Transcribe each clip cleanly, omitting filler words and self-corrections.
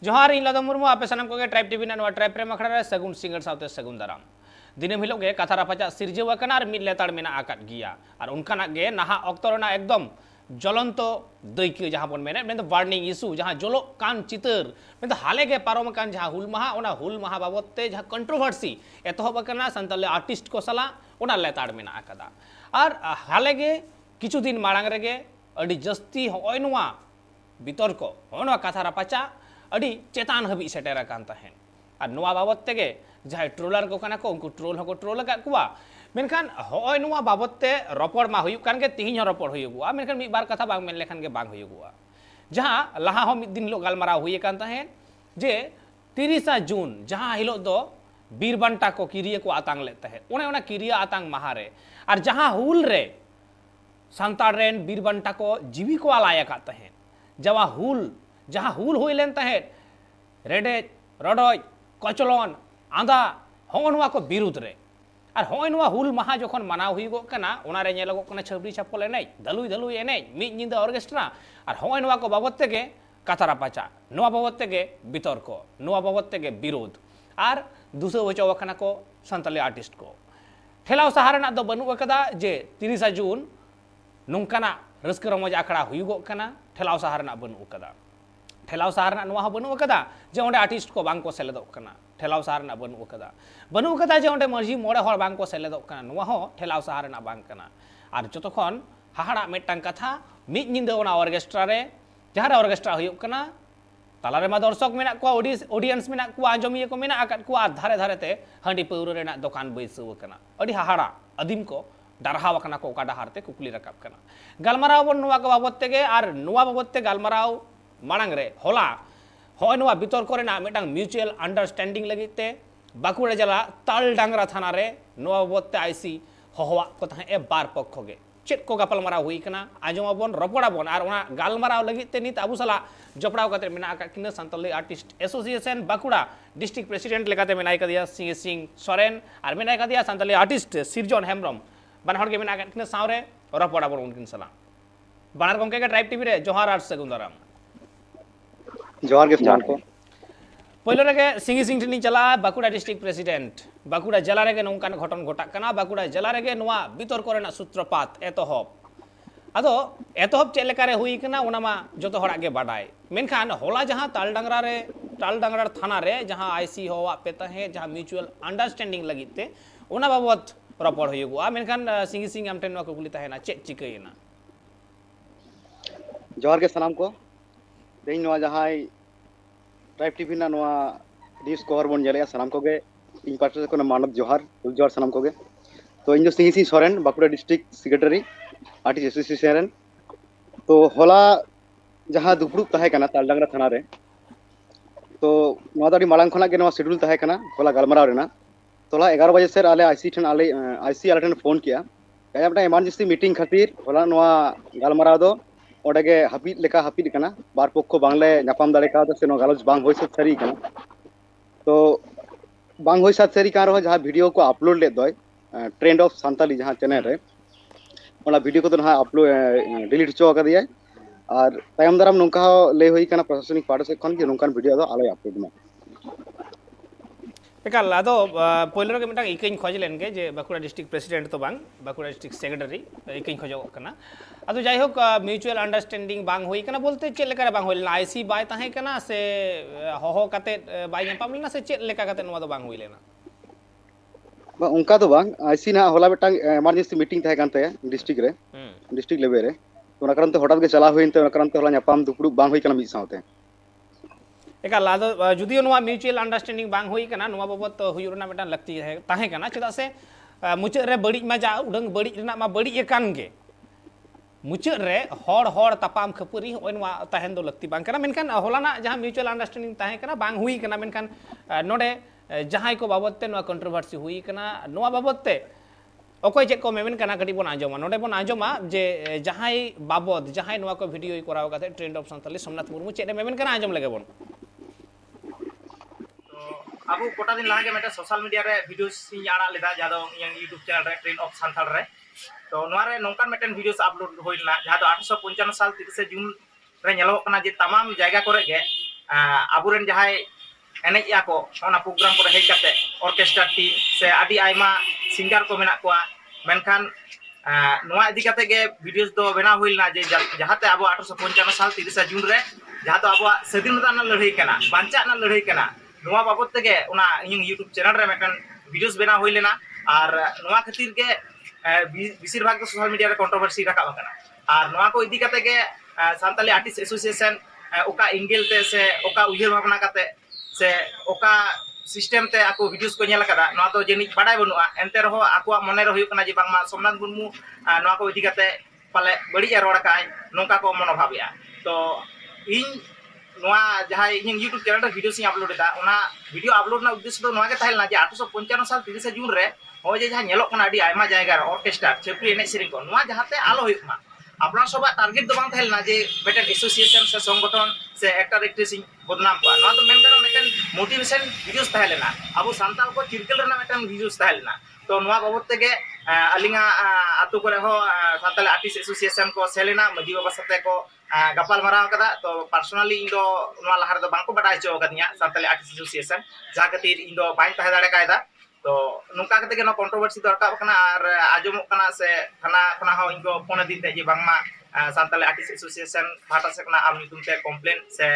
जोहार इन लदम मुर्मू आपे सनम को ट्राइब टीवी ना ट्राइब प्रेम अखड़ा रे सगुन सिंगर साउते सगुन दाराम दिनम हिलोग गे कथा रापाचा सिरजेव अकना और मिद लेताड़ मेना आकाद गिया और उनकाना गे नाहा ऑक्तो रेना एकदम ज्वलंतो दैक्य जहां बन मेने मेन वार्निंग इशू जहां जोलो कान चितर मेन हाले गे पारोम कान जहां हुल महा बाबते जहां कंट्रोवर्सी एतहब अकना संताली आर्टिस्ट को सला ओना लेताड़ मेना आकादा और हाले गे किछु दिन माड़ांग रेगे अडी जस्ती होय नुवा बितर्क होय कथा रापाचा अड़ी चेतान हबी सेटेर कान तहेन और नुआ बाबत तेगे जहां ट्रोलर को कना को उनको ट्रोल हको ट्रोल का कुआ मेनखान होय नुआ बाबत ते रपड़ मा हुयुक कान के तिहिन रपड़ हुयुगुआ मेनखान मी बार कथा बांग मेन लेखान के बांग हुयुगुआ जहां लहा हो मिद दिन लो गालमाराव हुई कान तहेन जे 30 जून जहां हिलो दो बीरबंटा को किरिया को आतांग ले तहे ओने ओना किरिया आतांग महारे और जहां हुल रे सांताड़ रेन बीरबंटा को जीवी को आलाया का तहेन जहां हुल हुई लेन तहे रेडे रडोय कचलन आंदा होनवा को विरुद्ध रे और होनवा हुल महा जखन मनाव हुईगो कना ओनारे नेलगो कना छबरी छपल एने धलुई धलुई एने मिद निंदा ऑर्केस्ट्रा और होनवा को बाबत तेगे कथा रापाचा नोआ बाबत तेगे बितर्क नोआ बाबत तेगे विरोध और दूसरे वचो कना को संताली आर्टिस्ट को ठेलाव सहारना दो बनु कदा जे 30 जून नोंकाना रस्क रमज आखड़ा हुईगो कना ठेलाव सहारना बनु कदा ठेलाव सहारना नुआ बनू कदा जे ओंडे आर्टिस्ट को बांग को सेलेदो कना ठेलाव सहारना बनू कदा जे ओंडे मर्जी मोड़े हर बांग को सेलेदो कना नुआ हो ठेलाव सहारना बांग कना और जतखन हाहाड़ा मेटटांग कथा मिद निंदा ओना ऑर्केस्ट्रा रे जहां ऑर्केस्ट्रा हुयुक कना तालारे मा दर्शक मेना को ऑडियंस मेना को आंजमिया को मेना आकाद को धारे धारे ते हंडी पौर रेना दुकान बैसव कना अडी हाहाड़ा अदीम को डरहाव कना को ओका डहारते कुकली रकाब कना गालमाराव बन नुआ को बाबत तेगे और नुआ बाबत ते गालमाराव मांग रे होला होय बितर्क मेटांग म्यूचुअल अंडरस्टैंडिंग लगे बाकुड़ा जिला तालडांगरा थाना रे नुआ बाबते आईसी हवा को ए बार पक्ष गे चेक को गापलमाराव हुई कना आजमाबन रपड़ाबन और ओना गालमाराव लगे नित आबू सला जपड़ाव कते मेना किना Santali artist association Bankura district president लेकाते मेनाय कदिया सिंह सोरेन और मेनाय कदिया संताली आर्टिस्ट सिरजन हेम्ब्रम बान हर के मेना किना सावरे रपड़ाबन उनकिन सला बानर गमके के ट्राइब टीवी रे जोहार आर सगुंदराम जोहार के फैन को पहले रेगे सिंगी सिंह ठिनी चला बाकुड़ा डिस्ट्रिक्ट प्रेसिडेंट बाकुड़ा जिला रेगे नोंकान घटन घटाक कना बाकुड़ा जिला रेगे नोआ बितर्क रेना सूत्रपात एतहब आदो एतहब चेक लेकारे हुई कना ओना मा जतो हड़ा गे बाडाय मेनखान होला जहां तालडांगरा थाना रे जहां आईसी होवा पे तहे जहां म्यूचुअल अंडरस्टैंडिंग लगिते ओना बाबत रपड़ हुयुगुआ मेनखान सिंगी सिंह आमठेन नोआ कुकुली तहेना चेक चिकैना जोहार के सलाम को तेज नोआ जहां ट्राइब टीवी ना नोआ न्यूज़ कवर बन जले सलाम को गे इन पार्टी से को मानव जोहार जोहार सलाम को गे तो इन जो Singh Soren Bankura district secretary artist association तो होला जहां दुपड़ुब तहे कना तालडांगरा थाना रे तो नोआ दाडी मालांग खना के नोआ शेड्यूल तहे कना होला गालमाराव रेना तोला 11 बजे से आले आईसी आले फोन किया कया बटा इमरजेंसी मीटिंग खातिर होला नोआ गालमाराव दो ओडेगे हापिद लेका हापिद कना बार पक्ष बांगले नापाम दाड़े का से नो गालोज बांग होय सब सरी कना तो बांग होय साथ सरी का रहो जहां वीडियो को अपलोड ले दोय ट्रेंड ऑफ सांताली जहां चैनल रे ओना वीडियो को तो ना अपलोड डिलीट चो कर दिया और तायम दाराम नोंका ले होई कना प्रशासनिक पार्ट से खन के नोंकान वीडियो दो आले अपलोड मा एकाल आदो पहले रे मिटा इकैन खोज लेन गे जे बाकुड़ा डिस्ट्रिक्ट प्रेसिडेंट तो बांग बाकुड़ा डिस्ट्रिक्ट सेक्रेटरी इकैन खोजो कना आदो जाय होक म्यूचुअल अंडरस्टैंडिंग बांग होई कना बोलते चेक लेका बांग होइल आईसी बाय ताहे कना से होहो कते बाय नेपाम लेना से चेक लेका कते नोवा दो बांग होई लेना बा उनका तो बांग आईसी ना होला बेटा इमरजेंसी मीटिंग तहे कानते डिस्ट्रिक्ट रे डिस्ट्रिक्ट लेवल रे तो ओना करन तो हठात के चला होइन तो ओना करन तो होला नेपाम दुपड़ुब बांग होई कना मिस सावते एकाल आदो जुदियो नोवा म्यूचुअल अंडरस्टैंडिंग बांग होई कना नोवा बाबत हुयुर ना बेटा लगती है ताहे कना चदा से मुचाद रे बड़ी मा जा उडंग बड़ी रेना मा बड़ी एकान गे मुचाद रे हड़ तपाम खपुरी ओनवा तहन दो लगती बांग कना मेनखान होलाना जहां म्यूचुअल अंडरस्टैंडिंग ताहे कना बांग हुई कना मेनखान नोडे जहां को बाबतते नोवा कंट्रोवर्सी हुई कना नोवा बाबतते अकोय चेक को मेमेन कना कटी बन आंजमा नोडे बन आंजमा जे जहां बाबत जहां नोवा को वीडियो कराव काते ट्रेंड ऑफ संताली सोमनाथ मुर्मू चेक मेमेन कना आंजम लगे बन अब कोटा दिन लगे मैं सोशल मीडिया रे वीडियोस आड़ा लेदा जादो यूट्यूब चैनल रे ट्रेंड ऑफ सांथाल रे तो नोरे नोंकान मेटन वीडियोस अपलोड होइलना जहां 855 साल 30 जून रे नेलो कना जे तमाम जायगा करे गे aburen jahai enej ya ko ona program ko hej kate orchestra team se adi aima singer ko menak ko menkan noa idi kate ge videos do bena huilna je jahate abo 1855 साल 30 जून रे जहाँ तो अब स्वाधीनता ना लड़ाई करना बांचा ना लड़ाई करना नोआ बाबत तेगे उना इन यूट्यूब चैनल रे मेटन वीडियोस बना हुई लेना और नोआ खातिर के बेसिर भाग तो सोशल मीडिया रे कंट्रोवर्सी रखा बकना और नोआ को इदी कते के सानताली आर्टिस्ट एसोसिएशन ओका इंगेल ते से ओका उयर भावना कते से ओका सिस्टम ते आको वीडियोस को नेला कदा नोआ तो जेनि बाडाय बनुआ एंते रहो आको मने रे हुयु कना जे बांगमा सोमनाथ मुर्मू नोआ को इदी कते पाले बड़ी रोड काय नोका को मनोभावया तो इन नोआ जहां इन यूट्यूब चैनल रे वीडियो से अपलोड एदा ओना वीडियो अपलोड ना उद्देश्य तो नोआ के ताहेलना जे 1855 साल 30 जून रे हो जे जहां नेलो कना आडी आयमा जायगा रे ऑर्केस्ट्रा छेपरी एने सिरिंग को नोआ जहाते आलो हुयमा अपना सबा टारगेट दो बांग थाहेलना जे बेटन एसोसिएशन से संगठन से एक्टर एक्ट्रेस बदनाम को नोआ तो मेन करो मेटन मोटिवेशन वीडियोस ताहेलना अब संताल को चिरकल रना मेटन वीडियोस ताहेलना तो नोआ बाबत तेगे अलिंगा आतु करे हो संताल आर्टिस्ट एसोसिएशन को सेलेना मजी बाबा साथे को गपाल माराव कदा तो पर्सनली इन दो नोआ लहार दो बांको बडाय चो कदिया संताल आर्टिस्ट एसोसिएशन जा खातिर इन दो बाइन ताहे दाड़े कायदा तो नुका कते के नो कंट्रोवर्सी तो रकाब कना और आजमो कना से थाना खना हो इनको फोन दी ते जे बांगमा संताल आर्टिस्ट एसोसिएशन भाटा से कना आम नितुम ते कंप्लेन से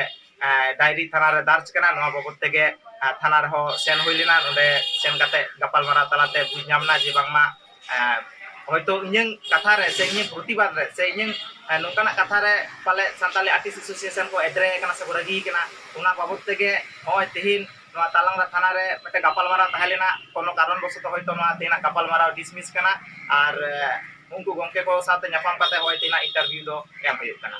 डायरी थाना रे दर्ज कना नोआ बाबत तेगे थाना रे हो सेन होइलेना नोडे सेन कते गपाल माराव तलाते बुझ नामना जे बांगमा होयतो इᱧ कथा रे से इᱧ प्रतिवाद रे से इᱧ नोकाना कथा रे पाले संताली आर्टिस्ट एसोसिएशन को एद्रे कना से रगी कना उना बाबत तेगे होय तेहिन नोआ तालांगरा थाना रे मटे गपाल माराव ताहेलेना कोनो कारण बसत होयतो नोआ तेना गपाल माराव डिसमिस कना और उनको गंके को साथे ᱧᱟᱯᱟᱢ कते होय तेना इंटरव्यू दो एम हुयु कना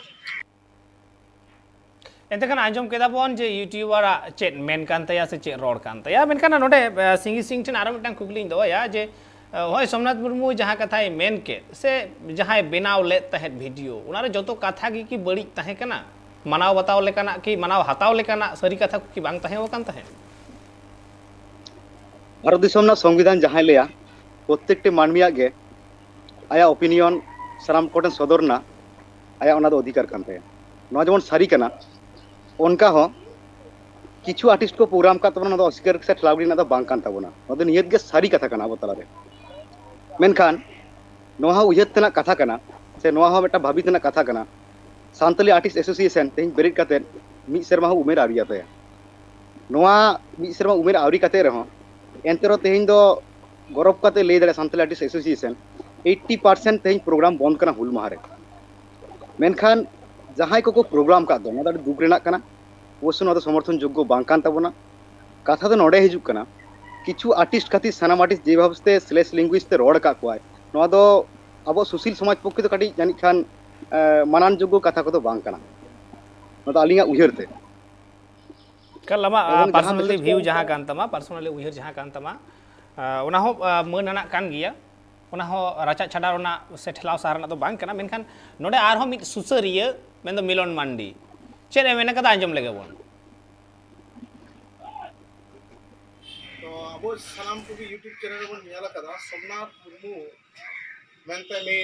एंतखान आंजम केदा बोन जे यूट्यूबर चेत मेन कान तया से चेत रोड कान तया मेनखान नोडे सिंगी सिंग ठन आरो मिटन कुकलिन दोया जे होय सोमनाथ मुर्मू जहाँ कथाय मेन के से जहाँ बेनाव ले तहत वीडियो उनारे जतो कथा की बड़ी तहे कना मानाव बताव लेकाना कि मानाव हताव लेकाना सरी कथा की बांग तहे वकान तहे भारत दिसम ना संविधान जहाँ लिया प्रत्येकटे मानमिया गे आया ओपिनियन साराम कोटन सदरना आया ओना दो अधिकार कानते नोआ जेमन सारी कना उनका हो किछु आर्टिस्ट को प्रोग्राम का तबना दो अस्वीकार से ठलावड़ी ना दो बांग कान तबना ओदे नियत गे सारी कथा कना बताला रे मेनखान नोहा उयत तना कथा कना से नोहा हो बेटा भाभी तना कथा कना सानताली आर्टिस्ट एसोसिएशन तेज बेरिट काते मी सेरमा हो उमेर आरिया तया नोआ मी सेरमा उमेर आउरी काते रहो एंतरो तेज दो गौरव काते ले दरे सानताली आर्टिस्ट एसोसिएशन 80% तेज प्रोग्राम बंद कना हुल मारे मेनखान जहां को प्रोग्राम का दो ना दुख रेना कना ओसन ना समर्थन योग्य बांग कान तबना कथा तो नोडे हिजुक कना किछु आर्टिस्ट खातिर सानाम आर्टिस्ट जे भावते स्लेश लैंग्वेज ते रोड का कोय नोआ दो अब सुशील समाज पक्ष तो काटी जानि खान मानान योग्य कथा को तो बांग कना नोदा अलिंगा उयहर ते कलमा पर्सनली व्यू जहाँ कान तमा पर्सनली उयहर जहाँ कान तमा ओना हो मनना कान गिया ओना हो राचा छाडा ओना से ठेलाव सारना तो बांग कना मेनखान नोडे आर हो मिट सुसरिया मेन दो मिलन मांडी चेद मेना कदा आंजम लेगे बोन अब सानाम को यूट्यूब चैनल बन नेला कदा सोमनाथ मुर्मू मेनते मी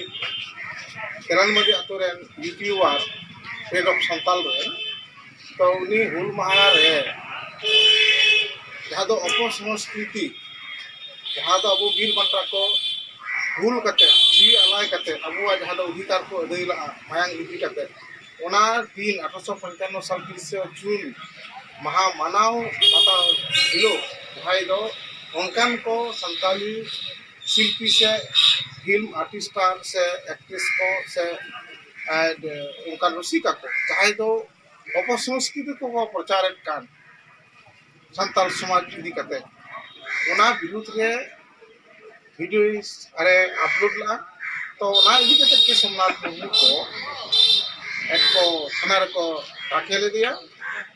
केरल मजे अतोरेन यूट्यूबर हेड ऑफ संताल रे तो उनी हुल माहा रे जहाँ दो अपसंस्कृति जहाँ दो अबो वीर बंटा को हुल कते जी अलाय कते अबो जहाँ दो अधिकार को अदैला मायांग इदी कते ओना दिन 1855 साल 30 जून महा मानाव माता हिलो भाई दो उनकान को संताली शिल्पी से फिल्म आर्टिस्ट से एक्ट्रेस को से उनका रसिका को चाहे तो अपसंस्कृति को प्रचार कान संताल समाज इदी कते ओना विरुद्ध रे वीडियो अरे अपलोड ला तो ओना इदी कते के सोमनाथ मुर्मू को एक को थाना रे को राखेले दिया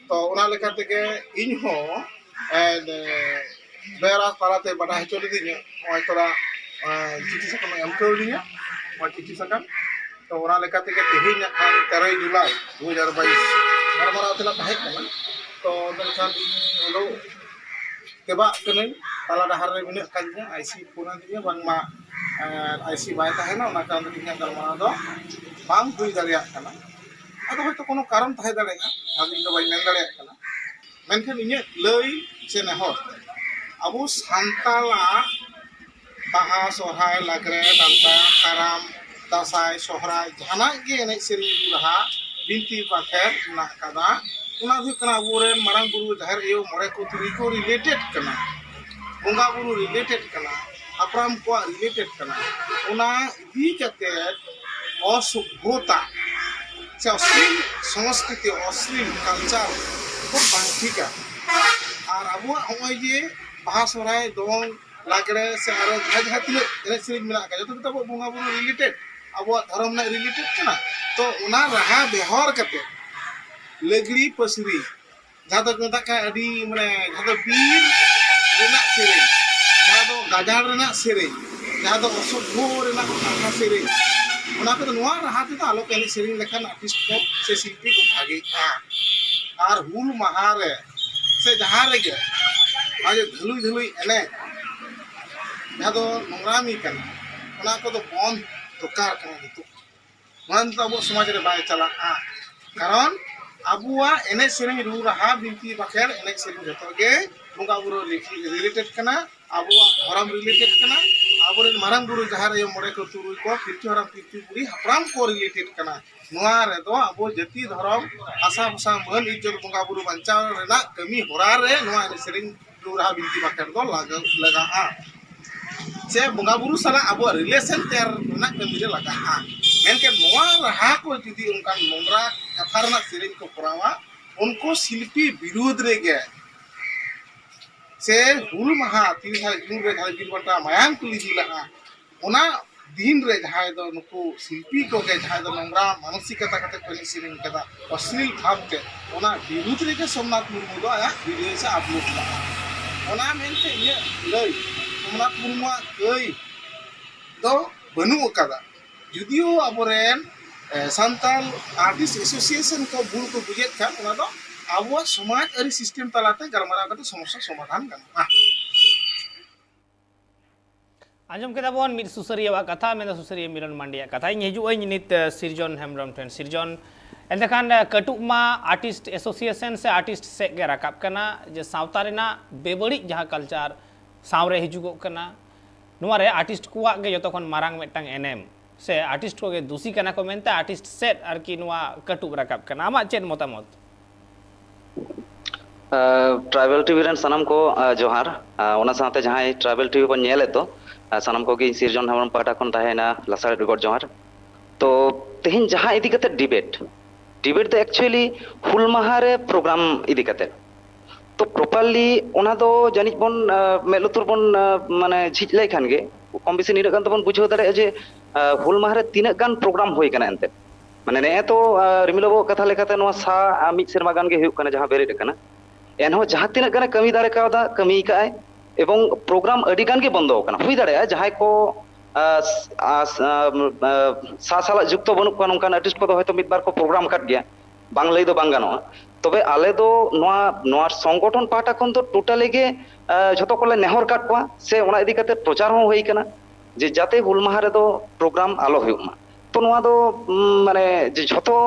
तो ओना लेखाते के इन हो बेरा तालाते बड़ा हेचोली दिया ओय तोरा चिठी सकम एम करिया ओय चिठी सकम तो ओना लेखाते के तेहिन खान 13 जुलाई 2022 गरमरा तला ताहे कना तो दनखान ओलो केबा कने ताला डहार रे बिना काजिया आईसी पुना दिया बांगमा आईसी बाय ताहेना ओना कान दिया गरमरा दो बांग हुई दारिया कना अदो होतो कोनो कारण ताहे दारेगा आदि तो बाय मेन दारिया कना menkan ini lei senehor abu santala baha sohrai lagre tanta karam dasai sohrai jahana ge enek seri raha binti pakher nak kada una hu kana aburen marang guru jahar eu more ko turi ko related kana bunga guru related kana apram ko related kana una di kate असभ्यता से अश्लील संस्कृति अश्लील culture खूब ठीक है और अब हमें ये बाहा सोहराय दंग लागड़े से आरो जहाँ तीन एने सेरिंग मेना का जो तो बुंगा बुरु रिलेटेड अब धर्म ना रिलेटेड कना तो उना रहा व्यवहार करते लगड़ी पसरी जहाँ तक मेता का अड़ी माने जहाँ तो बीर रेना सेरिंग जहाँ तो गाजार रेना सेरिंग जहाँ तो असभ्य रेना कथा सेरिंग उना को नवा रहा तो आलो के सेरिंग लेखन आर्टिस्ट को से शिल्पी को भागे और हुल महारे से जहाँ रे गे आज धलुई धलुई एने जहाँ तो नंगरामी कना उना को तो बंद दरकार कना नितो मन तो अब समाज रे बाय चला कारण अबुआ एने सेरिंग रू रहा बिनती बाखेर एने सेरिंग जतो गे बुंगा बुरु रिलेटेड कना अबुआ धर्म रिलेटेड कना आबोरेन मारांग गुरु जहाँ रे मोड़े को तुरुई को पिरचु हराम पिरचु बुरी हपराम को रिलेटेड कना नुआ रे दो अबो जति धर्म आशा भसा मन इज्जत बुंगा बुरु बंचाव रेना कमी होरा रे नुआ एने सेरिंग रू रहा बिनती बाखेर दो लगा से बुंगा बुरु साला अबो रिलेशन तेर ना कमी रे लगा मेनके नुआ रहा को जुदी उनका नोंगरा कथा रना सेरिंग को करावा उनको शिल्पी विरोध रे गे से हुल महा 30 जून रे जहाँ बीर बंटा मायांग तुली दिला उना दिन रे जहाँ दो नुकु शिल्पी को के जहाँ दो नंगरा मानसिकता कते कनी सेरिंग कदा अश्लील भाव ते उना विरुद्ध रे के सोमनाथ मुर्मू दो आया वीडियो से अपलोड ला उना मेनते ये लई सोमनाथ मुर्मू कई दो बनु कदा जुदियो अबोरेन संताल आर्टिस्ट एसोसिएशन को बुल को बुझेत खान उना दो अब समाज अरी सिस्टम तलाते गरमारा करते समस्या समाधान करना आजम के दाबोन मिर सुसरिया कथा में सुसरिया मिलन मांडिया कथा इन हिजु इन नित सिरजन हेमरम ठेन सिरजन एंतखान कटुमा आर्टिस्ट एसोसिएशन से आर्टिस्ट से गे राकाब कना जे सावता रेना बेबड़ी जहाँ कल्चर सावरे हिजुगो कना नुआ रे आर्टिस्ट कुआ गे जतो खन मारांग मेटांग एनएम से आर्टिस्ट को गे दूसी कना को मेनते आर्टिस्ट सेट आर की नुआ कटुब राकाब कना आमा चेन मोतामत ट्राइबल टीवी रन सनम को जोहार ओना साथे जहां ट्राइबल टीवी को नेले तो सनम को गी सिरजन हमरम पाटा कोन ताहेना लसाड़ रिकॉर्ड जोहार तो तेहिन जहां इदी कते डिबेट तो एक्चुअली हुल माहारे प्रोग्राम इदी कते तो प्रॉपर्ली ओना दो जानिक बन मेलुतुर बन माने झिज लै खान गे कम बेसी निरा गान तबन बुझो दारे जे हुल माहारे तीना गान प्रोग्राम होय कना एनते माने ने तो रिमिलबो कथा लेखाते नवा सा मिद सेरमा गान गे हुय कना जहां बेरेट कना एनहो जहाँ तीन गाने कमी दारे का कमी का एवं प्रोग्राम अड़ी गान के बंद होना हुई दाड़े जहाँ को साल जुक्त बनू को नौकान आर्टिस्ट को हयतो मिद बार को प्रोग्राम काट गया बांग लई दो बांग गानोआ तबे आले दो नोआ संगठन पाटा खन तो टोटाली गे झतो कोले नेहर काट को से ओना इदी काते प्रचार हो होई कना जे जाते हुल माहा रे दो प्रोग्राम आलो हुयुमा तो नोआ दो माने जे झतो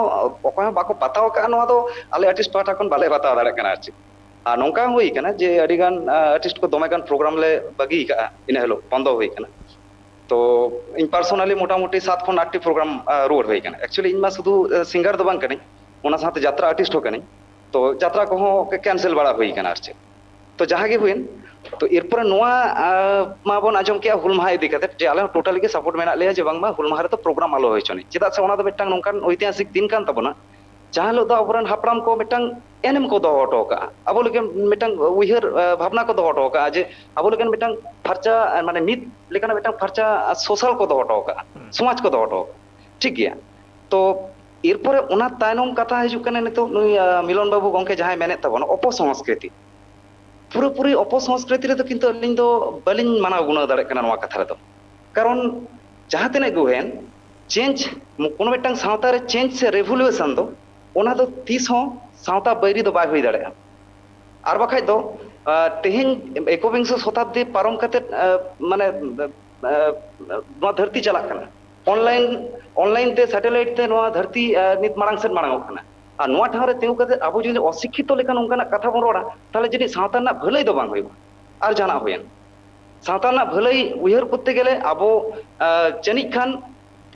ओकय बाको पाताव का नोआ दो आले आर्टिस्ट पाटा खन बाले बताव दाड़े कना आछि आ नौका हुई कना जे अडिगान आर्टिस्ट को दोमेगान प्रोग्राम ले बगी का इन हेलो बंद हुई कना तो इन पर्सनली मोटामोटी 7 खन 8 प्रोग्राम रोड हुई कना एक्चुअली इन मा शुधु सिंगर दो बांग कनी ओना साथे यात्रा आर्टिस्ट हो कनी तो यात्रा को हो कैंसिल बड़ा हुई कना आरचे तो जहां गे हुइन तो एरपर नोआ मा बन आजम के हुल माहा इदी कते जे आले टोटली के सपोर्ट मेना ले जे बांगमा हुल माहा रे तो प्रोग्राम आलो होय छनी चेदा से ओना दो मिटांग नोंकान ऐतिहासिक दिन कान तबना जहां लो दो अबरन हापराम को मिटांग एनएम को दो हटो का अब लेकिन मिटांग उहिर भावना को दो हटो का जे अब लेकिन मिटांग फरचा माने मित लेकिन मिटांग फरचा सोशल को दो हटो का समाज को दो हटो ठीक गया तो एरपर ओना तायनम कथा हिजु कने नितो मिलन बाबू गंके जहां मेने तबन अपसंस्कृति पूरी अपसंस्कृति रे तो किंतु लिन दो बलिन माना गुना दाड़े कना नवा कथा रे दो कारण जहां तने गुहेन चेंज कोनो मिटांग सावता रे चेंज से रेवोल्यूशन दो ओना दो 30 हो सावता बैरी दो बाय हुई दाड़े आर बखाय दो तेहिन 21 शताब्दी पारम कते माने नवा धरती चला कना ऑनलाइन ते सैटेलाइट ते नवा धरती नित मारांग सेट मारांग कना ᱟᱨ ᱱᱚᱣᱟ ᱴᱷᱟᱶ ᱨᱮ ᱛᱤᱸᱜᱩ ᱠᱟᱛᱮ ᱟᱵᱚ ᱡᱩᱫᱤ ᱚᱥᱤᱠᱷᱤᱛᱚ ᱞᱮᱠᱟᱱ ᱚᱱᱠᱟᱱᱟᱜ ᱠᱟᱛᱷᱟ ᱵᱚᱱ ᱨᱚᱲᱟ ᱛᱟᱦᱚᱞᱮ ᱡᱩᱫᱤ ᱥᱟᱶᱛᱟ ᱨᱮᱱᱟᱜ ᱵᱷᱟᱹᱞᱟᱹᱭ ᱫᱚ ᱵᱟᱝ ᱦᱩᱭᱩᱜᱼᱟ ᱟᱨ ᱡᱟᱦᱟᱱᱟᱜ ᱦᱩᱭᱮᱱ ᱥᱟᱶᱛᱟ ᱨᱮᱱᱟᱜ ᱵᱷᱟᱹᱞᱟᱹᱭ ᱩᱭᱦᱟᱹᱨ ᱠᱚᱨᱛᱮ ᱜᱮᱞᱮ ᱟᱵᱚ ᱡᱟᱹᱱᱤᱡ ᱠᱷᱟᱱ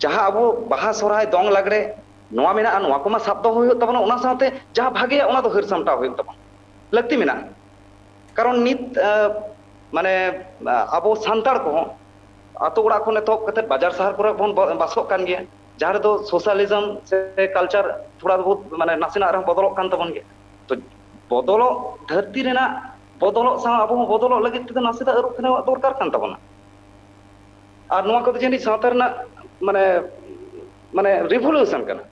ᱡᱟᱦᱟᱸ ᱟᱵᱚ ᱵᱟᱦᱟ ᱥᱚᱨᱦᱟᱭ ᱫᱚᱝ ᱞᱟᱜᱽᱲᱮ ᱱᱚᱣᱟ ᱢᱮᱱᱟᱜᱼᱟ ᱱᱚᱣᱟ ᱠᱚᱢᱟ ᱥᱟᱵ ᱫᱚᱦᱚ ᱦᱩᱭᱩᱜ ᱛᱟᱵᱚᱱᱟ ᱚᱱᱟ ᱥᱟᱶᱛᱮ ᱡᱟᱦᱟᱸ ᱵᱷᱟᱜᱮᱭᱟ ᱚᱱᱟ ᱫᱚ ᱦᱟᱹᱨ ᱥᱟᱢᱴᱟᱣ ᱦᱩᱭᱩᱜ ᱛᱟᱵᱚᱱᱟ ᱞᱟᱹᱠᱛᱤ ᱢᱮᱱᱟᱜᱼᱟ ᱠᱟᱨᱚᱱ ᱱᱤᱛ ᱢᱟᱱᱮ ᱟᱵᱚ ᱥᱟᱱᱛᱟᱲ ᱠᱚᱦᱚᱸ ᱟᱛᱳ ᱚᱲᱟᱜ ᱠᱷᱚᱱ ᱮᱛᱚᱦᱚᱵ ᱠᱟᱛᱮ ᱵᱟᱡᱟᱨ ᱥᱟᱦᱟᱨ ᱠᱚᱨᱮ ᱵᱚᱱ ᱵᱟᱥᱚᱜ ᱠᱟᱱ ᱜᱮᱭᱟ ᱡᱟᱦᱟᱸ ᱨᱮᱫᱚ ᱥᱳᱥᱟᱞᱤᱡᱚᱢ ᱥᱮ ᱠᱟᱞᱪᱟᱨ ᱛᱷᱚᱲᱟ ᱵᱚᱦᱩᱛ ᱢᱟᱱᱮ ᱱᱟᱥᱮᱱᱟᱜ ᱨᱮᱦᱚᱸ ᱵᱚᱫᱚᱞᱚᱜ ᱠᱟᱱ ᱛᱟᱵᱚᱱ ᱜᱮᱭᱟ ᱛᱚ ᱵᱚᱫᱚᱞᱚᱜ ᱫᱷᱟᱹᱨᱛᱤ ᱨᱮᱱᱟᱜ ᱵᱚᱫᱚᱞᱚᱜ ᱥᱟᱶ ᱟᱵᱚ ᱦᱚᱸ ᱵᱚᱫᱚᱞᱚᱜ ᱞᱟᱹᱜᱤᱫ ᱛᱮᱫᱚ ᱱᱟᱥᱮᱱᱟᱜ ᱟᱹᱨᱩ ᱯᱷᱮᱨᱟᱣᱟᱜ ᱫᱚᱨᱠᱟর ᱠᱟᱱ ᱛᱟᱵᱚᱱᱟ ᱟᱨ ᱱᱚᱣᱟ ᱠᱚᱫᱚ ᱡᱟᱹᱱᱤᱡ ᱥᱟᱶᱛᱟ ᱨᱮᱱᱟᱜ ᱢᱟᱱᱮ ᱢᱟᱱᱮ ᱨᱤভᱚᱞᱩᱥᱚᱱ ᱠᱟᱱᱟ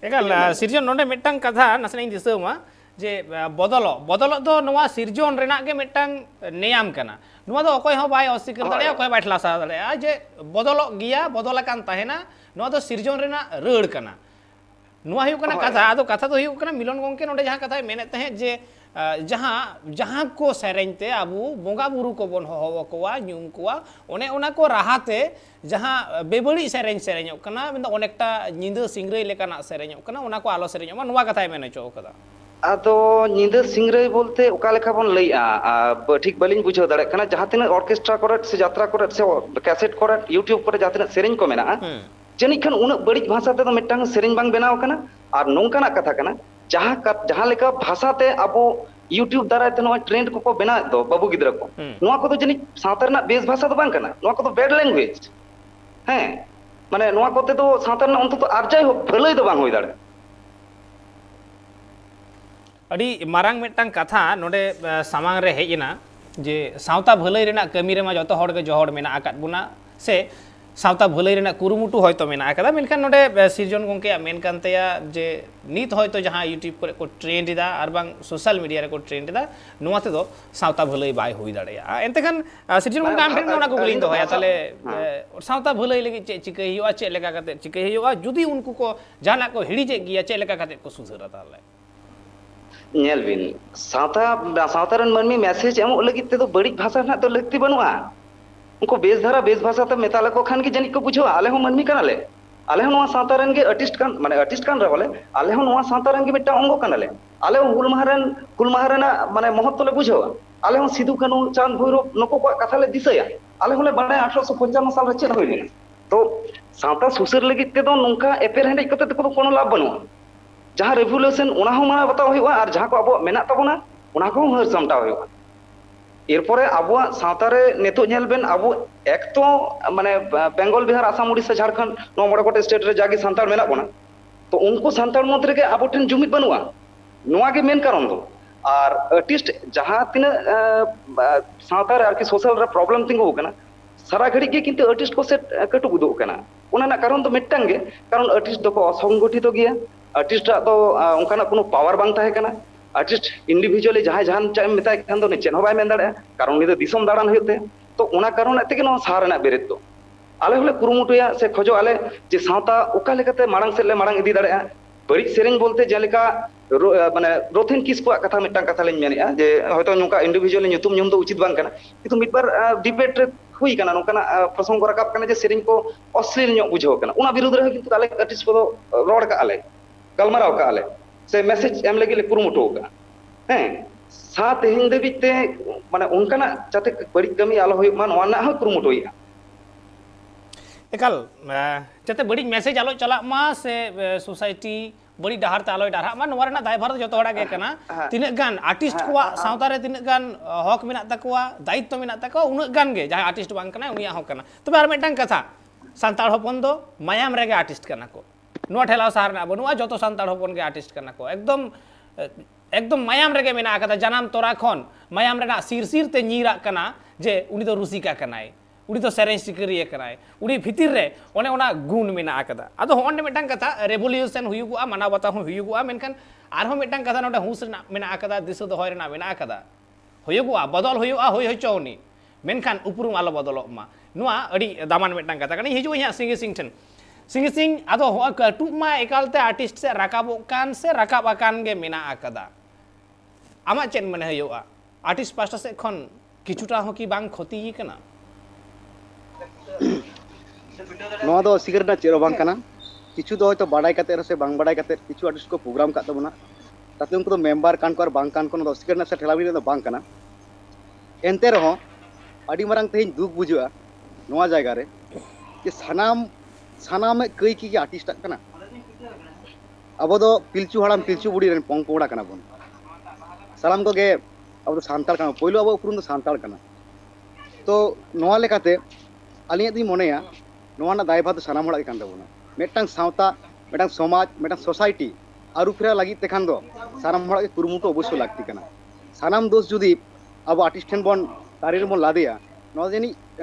ᱮᱠᱟᱞ ᱥᱤᱨᱡᱚᱱ ᱱᱚᱰᱮ ᱢᱤᱫᱴᱟᱝ ᱠᱟᱛᱷᱟ ᱱᱟᱥᱮᱱᱟᱜ ᱤᱧ ᱫᱤᱥᱟᱹᱣᱟ ᱡᱮ ᱵᱚᱫᱚᱞᱚᱜ ᱫᱚ ᱱᱚᱣᱟ ᱥᱤᱨᱡᱚᱱ ᱨᱮᱱᱟᱜ ᱜᱮ ᱢᱤᱫᱴᱟᱝ ᱱᱮᱭᱟᱢ ᱠᱟᱱᱟ ᱱᱚᱣᱟ ᱫᱚ ᱚᱠᱚᱭ ᱦᱚᱸ ᱵᱟᱭ ᱚᱥᱤᱠᱟᱹᱨ ᱫᱟᱲᱮᱭᱟᱜᱼᱟ ᱚᱠᱚᱭ ᱵᱟᱭ ᱴᱷᱟᱞᱟᱥᱟ ᱫᱟᱲᱮᱭᱟᱜᱼᱟ ᱡᱮ ᱵᱚᱫᱚᱞᱚᱜ ᱜᱮᱭᱟ ᱵᱚᱫᱚᱞ ᱟᱠᱟᱱ ᱛᱟᱦᱮᱱᱟ ᱱᱚᱣᱟ ᱫᱚ ᱥᱤᱨᱡᱚᱱ ᱨᱮᱱᱟᱜ ᱨᱟᱹᱲ ᱠᱟᱱᱟ ᱱᱚᱣᱟ ᱦᱩᱭᱩᱜ ᱠᱟᱱᱟ ᱠᱟᱛᱷᱟ ᱟᱫᱚ ᱠᱟᱛᱷᱟ ᱫᱚ ᱦᱩᱭᱩᱜ ᱠᱟᱱᱟ ᱢᱤᱞᱚᱱ ᱜᱚᱝᱠᱮ ᱱᱚᱰᱮ ᱡᱟᱦᱟᱸ ᱠᱟᱛᱷᱟᱭ ᱢᱮᱱᱮᱫ ᱛᱟᱦᱮᱸᱫ ᱡᱮ ᱡᱟᱦᱟᱸ ko ᱥᱮᱨᱮᱧ ᱛᱮ ᱟᱵᱚ ᱵᱚᱸᱜᱟ ᱵᱩᱨᱩ ᱠᱚᱵᱚᱱ ᱦᱚᱦᱚ ᱟᱠᱚᱣᱟ ᱧᱩᱢ ᱠᱚᱣᱟ ᱚᱱᱮ ᱚᱱᱟ ᱠᱚ ᱨᱟᱦᱟᱛᱮ ᱡᱟᱦᱟᱸ ᱵᱮᱵᱟᱹᱲᱤᱡ ᱥᱮᱨᱮᱧᱚᱜ ᱠᱟᱱᱟ ᱢᱮᱱᱫᱚ ᱚᱱᱮᱠᱴᱟ ᱧᱤᱫᱟᱹ ᱥᱤᱝᱨᱟᱹᱭ ᱞᱮᱠᱟᱱᱟᱜ ᱥᱮᱨᱮᱧᱚᱜ ᱠᱟᱱᱟ ᱚᱱᱟ ko ᱟᱞᱚ ᱥᱮᱨᱮᱧᱚᱜ ᱢᱟ ᱱᱚᱣᱟ ᱠᱟᱛᱷᱟᱭ ᱢᱮᱱ ᱦᱚᱪᱚ ᱠᱟᱫᱟ ᱟᱫᱚ ᱧᱤᱫᱟᱹ ᱥᱤᱝᱨᱟᱹᱭ ᱵᱚᱞᱛᱮ ᱚᱠᱟ ᱞᱮᱠᱟ ᱵᱚᱱ ᱞᱟᱹᱭᱮᱜᱼᱟ ᱴᱷᱤᱠ ᱵᱟᱹᱞᱤᱧ ᱵᱩᱡᱷᱟᱹᱣ ᱫᱟᱲᱮᱭᱟᱜ ᱠᱟᱱᱟ ᱡᱟᱦᱟᱸ ᱛᱤᱱᱟᱹᱜ ᱚᱨᱠᱮᱥᱴᱨᱟ ᱠᱚᱨᱮ ᱥᱮ ᱡᱟᱛᱨᱟ ᱠᱚᱨᱮ ᱥᱮ ᱠᱮᱥᱮᱴ ᱠᱚᱨᱮ ᱤᱭᱩᱴᱩᱵᱽ ᱠᱚᱨᱮ ᱡᱟᱦᱟᱸ ᱛᱤᱱᱟᱹᱜ ᱥᱮᱨᱮᱧ ko ᱢᱮᱱᱟᱜᱼᱟ ᱡᱟᱹᱱᱤᱡ ᱠᱷᱟᱱ ᱩᱱᱟᱹᱜ ᱵᱟᱹᱲᱤᱡ ᱵᱷᱟষᱟ ᱛᱮᱫᱚ ᱢᱤᱫᱴᱟᱝ ᱥᱮᱨᱮᱧ ᱵᱟᱝ ᱵᱮᱱᱟᱣ ᱠᱟᱱᱟ ᱟᱨ ᱱᱚᱝᱠᱟᱱᱟᱜ ᱠᱟᱛᱷᱟ ᱠᱟᱱᱟ ᱡᱟᱦᱟᱸ ᱞᱮᱠᱟ ᱵᱷᱟষᱟᱛᱮ ᱟᱵᱚ ᱤᱭᱩᱴᱩᱵᱽ ᱫᱟᱨᱟᱭ te ᱱᱚᱜᱼᱚᱭ ᱴᱨᱮন্ড ᱠᱚᱠᱚ ᱵᱮᱱᱟᱣᱮᱫ ᱫᱚ ᱵᱟᱹᱵᱩ ᱜᱤᱫᱽᱨᱟᱹ ᱠᱚ ᱱᱚᱣᱟ ᱠᱚᱫᱚ ᱡᱟᱹᱱᱤᱡ ᱥᱟᱶᱛᱟ ᱨᱮᱱᱟᱜ ᱵᱮᱥ ᱵᱷᱟষᱟ ᱫᱚ ᱵᱟᱝ ᱠᱟᱱᱟ ᱱᱚᱣᱟ ᱠᱚᱫᱚ ᱵᱮᱰ ল্যাঙ্গুয়েজ ᱦᱮᱸ ᱢᱟᱱᱮ ᱱᱚᱣᱟ ᱠᱚᱛᱮ ᱫᱚ ᱥᱟᱶᱛᱟ ᱨᱮᱱᱟᱜ ᱚন্তত ᱟᱨᱡᱟᱣ ᱵᱷᱟᱹᱞᱟᱹᱭ ᱫᱚ ᱵᱟᱝ ᱦᱩᱭ ᱫᱟᱲᱮᱭᱟᱜᱼᱟ ᱟᱹᱰᱤ ᱢᱟᱨᱟᱝ ᱢᱤᱫᱴᱟᱝ ᱠᱟᱛᱷᱟ ᱱᱚᱰᱮ ᱥᱟᱢᱟᱝ ᱨᱮ ᱦᱮᱡ ᱮᱱᱟ ᱡᱮ ᱥᱟᱶᱛᱟ ᱵᱷᱟᱹᱞᱟᱹᱭ ᱨᱮᱱᱟᱜ ᱠᱟᱹᱢᱤ ᱨᱮᱢᱟ ᱡᱚᱛᱚ ᱦᱚᱲ ᱜᱮ ᱡᱚᱦᱚᱲ ᱢᱮᱱᱟᱜ ᱟᱠᱟᱫ ᱵᱚᱱᱟ ᱥᱮ ᱥᱟᱶᱛᱟ ᱵᱷᱟᱹᱞᱟᱹᱭ ᱨᱮᱱᱟᱜ ᱠᱩᱨᱩᱢᱩᱴᱩ ᱦᱚᱭᱛᱚ ᱢᱮᱱᱟᱜ ᱟᱠᱟᱫᱟ ᱢᱮᱱᱠᱷᱟन ᱱᱚᱰᱮ ᱥᱤᱨᱡᱚᱱ ᱜᱚᱝᱠᱮᱭᱟᱜ ᱢᱮᱱ ᱠᱟᱱ ᱛᱟᱭᱟ ᱡᱮ ᱱᱤᱛ ᱦᱚᱭᱛᱚ ᱡᱟᱦᱟᱸ ᱤᱭᱩᱴᱩᱵᱽ ᱠᱚᱨᱮ ᱠᱚ ᱴᱨᱮন্ড ᱮᱫᱟ ᱟᱨ ᱵᱟᱝ ᱥᱳᱥᱟᱞ ᱢᱤᱰᱤᱭᱟ ᱨᱮᱠᱚ ᱴᱨᱮন্ড ᱮᱫᱟ ᱱᱚᱣᱟ ᱛᱮᱫᱚ ᱥᱟᱶᱛᱟ ᱵᱷᱟᱹᱞᱟᱹᱭ ᱵᱟᱭ ᱦᱩᱭ ᱫᱟᱲᱮᱭᱟᱜᱼᱟ ᱮᱱᱛᱮ ᱠᱷᱟᱱ ᱥᱤᱨᱡᱚᱱ ᱜᱚᱝᱠᱮ ᱟᱢ ᱴᱷᱮᱱ ᱚᱱᱟ ᱠᱩᱠᱞᱤᱧ ᱫᱚᱦᱚᱭᱟ ᱛᱟᱦᱞᱮ ᱥᱟᱶᱛᱟ ᱵᱷᱟᱹᱞᱟᱹᱭ ᱞᱟᱹᱜᱤᱫ ᱪᱮᱫ ᱪᱤᱠᱟᱹᱭ ᱦᱩᱭᱩᱜᱼᱟ ᱪᱮᱫ ᱞᱮᱠᱟ ᱠᱟᱛᱮ ᱪᱤᱠᱟᱹᱭ ᱦᱩᱭᱩᱜᱼᱟ ᱡᱩᱫᱤ ᱩᱱᱠᱩ ko ᱡᱟᱦᱟᱱᱟᱜ ᱠᱚ ᱦᱤᱲᱤᱡᱮᱫ ᱜᱮᱭᱟ ᱪᱮᱫ ᱞᱮᱠᱟ ᱠᱟᱛᱮ ᱠᱚ ᱥᱩᱫᱷᱟᱹᱨᱟ ᱛᱟᱦᱞᱮ ᱧᱮᱞ ᱵᱤᱱ ᱥᱟᱶᱛᱟ ᱨᱮᱱ ᱢᱟᱹᱱᱢᱤ ᱢᱮᱥᱮᱡ ᱮᱢᱚᱜ ᱞᱟᱹᱜᱤᱫ ᱛᱮᱫᱚ ᱵᱟᱹᱲᱤᱡ ᱵᱷᱟষᱟ ᱨᱮᱱᱟᱜ ᱫᱚ ᱞᱟᱹᱠᱛᱤ ᱵᱟᱹᱱᱩᱜᱼᱟ उनको बेस धारा बेस भाषा ते मेता लेको खान की जनिक को बुझावा आले हो मानमी कानाले आले हो नोआ सावता रेन गे आर्टिस्ट कान माने आर्टिस्ट कान रे बोले आले हो नोआ सावता रेन गे मिट्टा अंगो कानाले आले हो हुल महारेना माने महत्व ले बुझावा आले हो सिधु कानू चांद भैरव नको को कथा ले दिसया आले होले बाडे 1855 साल रे चेद होय लेना तो सावता सुसर लगित ते दो नोंका एपेर हेंडे कते ते कोनो लाभ बनुआ जहां रेवोल्यूशन ओना हो माना बताव हुआ और जहां को अब मेना तबना ओना को हर सामटाव हुआ एरपरे अब सावता रे नितो नेल बेन अब एक तो माने बेंगल बिहार आसाम उड़ीसा झारखंड नो मोड़े गोटे स्टेट रे जागी सान्ताड़ मेना बना तो उनको सान्ताड़ मध्य रे अब ठेन जुमिद बनुआ नोआ गे मेन कारण दो और आर्टिस्ट जहां तिना सावता रे आरकी सोशल रे प्रॉब्लम तिंगु कना सारा घड़ी के किंतु आर्टिस्ट को सेट कटु गुदो कना ओना ना कारण तो मिट्टांग गे कारण आर्टिस्ट दो को असंगठित गया आर्टिस्ट दो उनका कोनो पावर बांग ताहे कना आर्टिस्ट इंडिविजुअली जहां चाहे मेता खान दो चेन हो बाय मेन दाड़े कारण उनी दो दिसम दाड़ान होते तो ओना कारण तेगे नो सार ना बेरेत दो आले होले कुरुमुटुया से खोजो आले जे सावता ओका लेकाते माड़ांग सेले माड़ांग इदी दाड़े बड़ी सेरेंग बोलते जेलेका माने रोथेन किस को कथा मिट्टांग कथा लेन मेनेया जे हयतो नोका इंडिविजुअली nyutum nyum दो उचित बांग कना किंतु मिदबार डिबेट रे हुई कना नोकाना प्रसंग राकाब कना जे सेरेंग को अश्लील ᱧᱚᱜ बुझाव कना ओना विरोध रे किंतु आले आर्टिस्ट को रोड का आले गलमाराव का आले से मैसेज एम लगी ले कुरुमुटो का हैं साथ हिंद देविते माने उनकाना जाते बड़ी कमी आलो होय मा नोआ ना हो कुरुमुटोया एकाल जाते बड़ी मैसेज आलो चला मा से सोसाइटी बड़ी डहार ते आलोय डारा मा नोआ रेना दायभार जतो हड़ा गे कना तिने गान आर्टिस्ट को सावता रे तिने गान हक मेना तकवा दायित्व मेना तकवा उन गान गे जहां आर्टिस्ट बांग कना उनिया हो कना तबे आर मेटांग कथा सान्ताड़ हपन दो मायाम रेगे आर्टिस्ट कना को ᱱᱚᱣᱟ ᱴᱷᱮᱞᱟᱣ ᱥᱟᱦᱟᱨ ᱨᱮᱱᱟᱜ ᱵᱟᱹᱱᱩᱜᱼᱟ ᱡᱚᱛᱚ ᱥᱟᱱᱛᱟᱲ ᱦᱚᱯᱚᱱ ᱜᱮ ᱟᱨᱴᱤস্ট ᱠᱟᱱᱟ ᱠᱚ ᱮᱠᱫᱚᱢ ᱢᱟᱭᱟᱢ ᱨᱮᱜᱮ ᱢᱮᱱᱟᱜ ᱟᱠᱟᱫᱟ ᱡᱟᱱᱟᱢ ᱛᱚᱨᱟ ᱠᱷᱚᱱ ᱢᱟᱭᱟᱢ ᱨᱮᱱᱟᱜ ᱥᱤᱨᱥᱤᱨ ᱛᱮ ᱧᱤᱨᱟᱜ ᱠᱟᱱᱟ ᱡᱮ ᱩᱱᱤ ᱫᱚ ᱨᱩᱥᱤᱠᱟ ᱠᱟᱱᱟᱭ उड़ी तो सेरें सिकरिया कराय उड़ी भितर रे ओने ओना गुण मेना आकदा आदो होंडे मिटांग कथा रेवोल्यूशन हुयुगुआ माना बाता हुयुगुआ मेनखान आरहो मिटांग कथा नोडे हुस रेना मेना आकदा दिसो दोहय रेना मेना आकदा हुयुगुआ बदल हुयुआ होय होचौनी मेनखान उपरुम आलो बदलक मा नुआ अडी दामान मिटांग कथा कनी हिजु हिया सिंगी सिंग ठेन सिंगी सिंग आदो कटुक मा एकालते आर्टिस्ट से राकाबो कान से राकाब आकान गे मेना आकदा आमा चेन मने हुयुआ आर्टिस्ट पास्टा से खन किछुटा हो कि बांग क्षति कना नोआ दो सिगर ना चेरो बांग कना किछु दो होयतो बाडाय काते से बांग बाडाय काते किछु आर्टिस्ट को प्रोग्राम का तबना ताते उनको तो मेंबर कान को और बांग कान को सिकेट से ठेलाबी दो बांग कना एनते रहो अडी मारंग तेहिं दुख बुझुआ नोआ जायगा रे कि सानाम कई की आर्टिस्ट कना अब दो पिलचू हड़ाम पिलचू बुढ़ी रेन पोंग पोड़ा कना बन सालाम को गे अब तो सांताल कना पहिलो अब उपरुम तो सांताल कना तो नोआ लेकाते आलिया दी मोनेया नोआ ना दायभार तो सानाम हड़ा कान तबना मेटांग सावता मेटांग समाज मेटांग सोसाइटी आरुफेरा लगी तेखान दो सानाम हड़ा के कुरुमुटो अवश्य लागती कना सानाम दोष जुदी अब आर्टिस्ट ठेन बन तारीर बन लादेया नोआ जेनी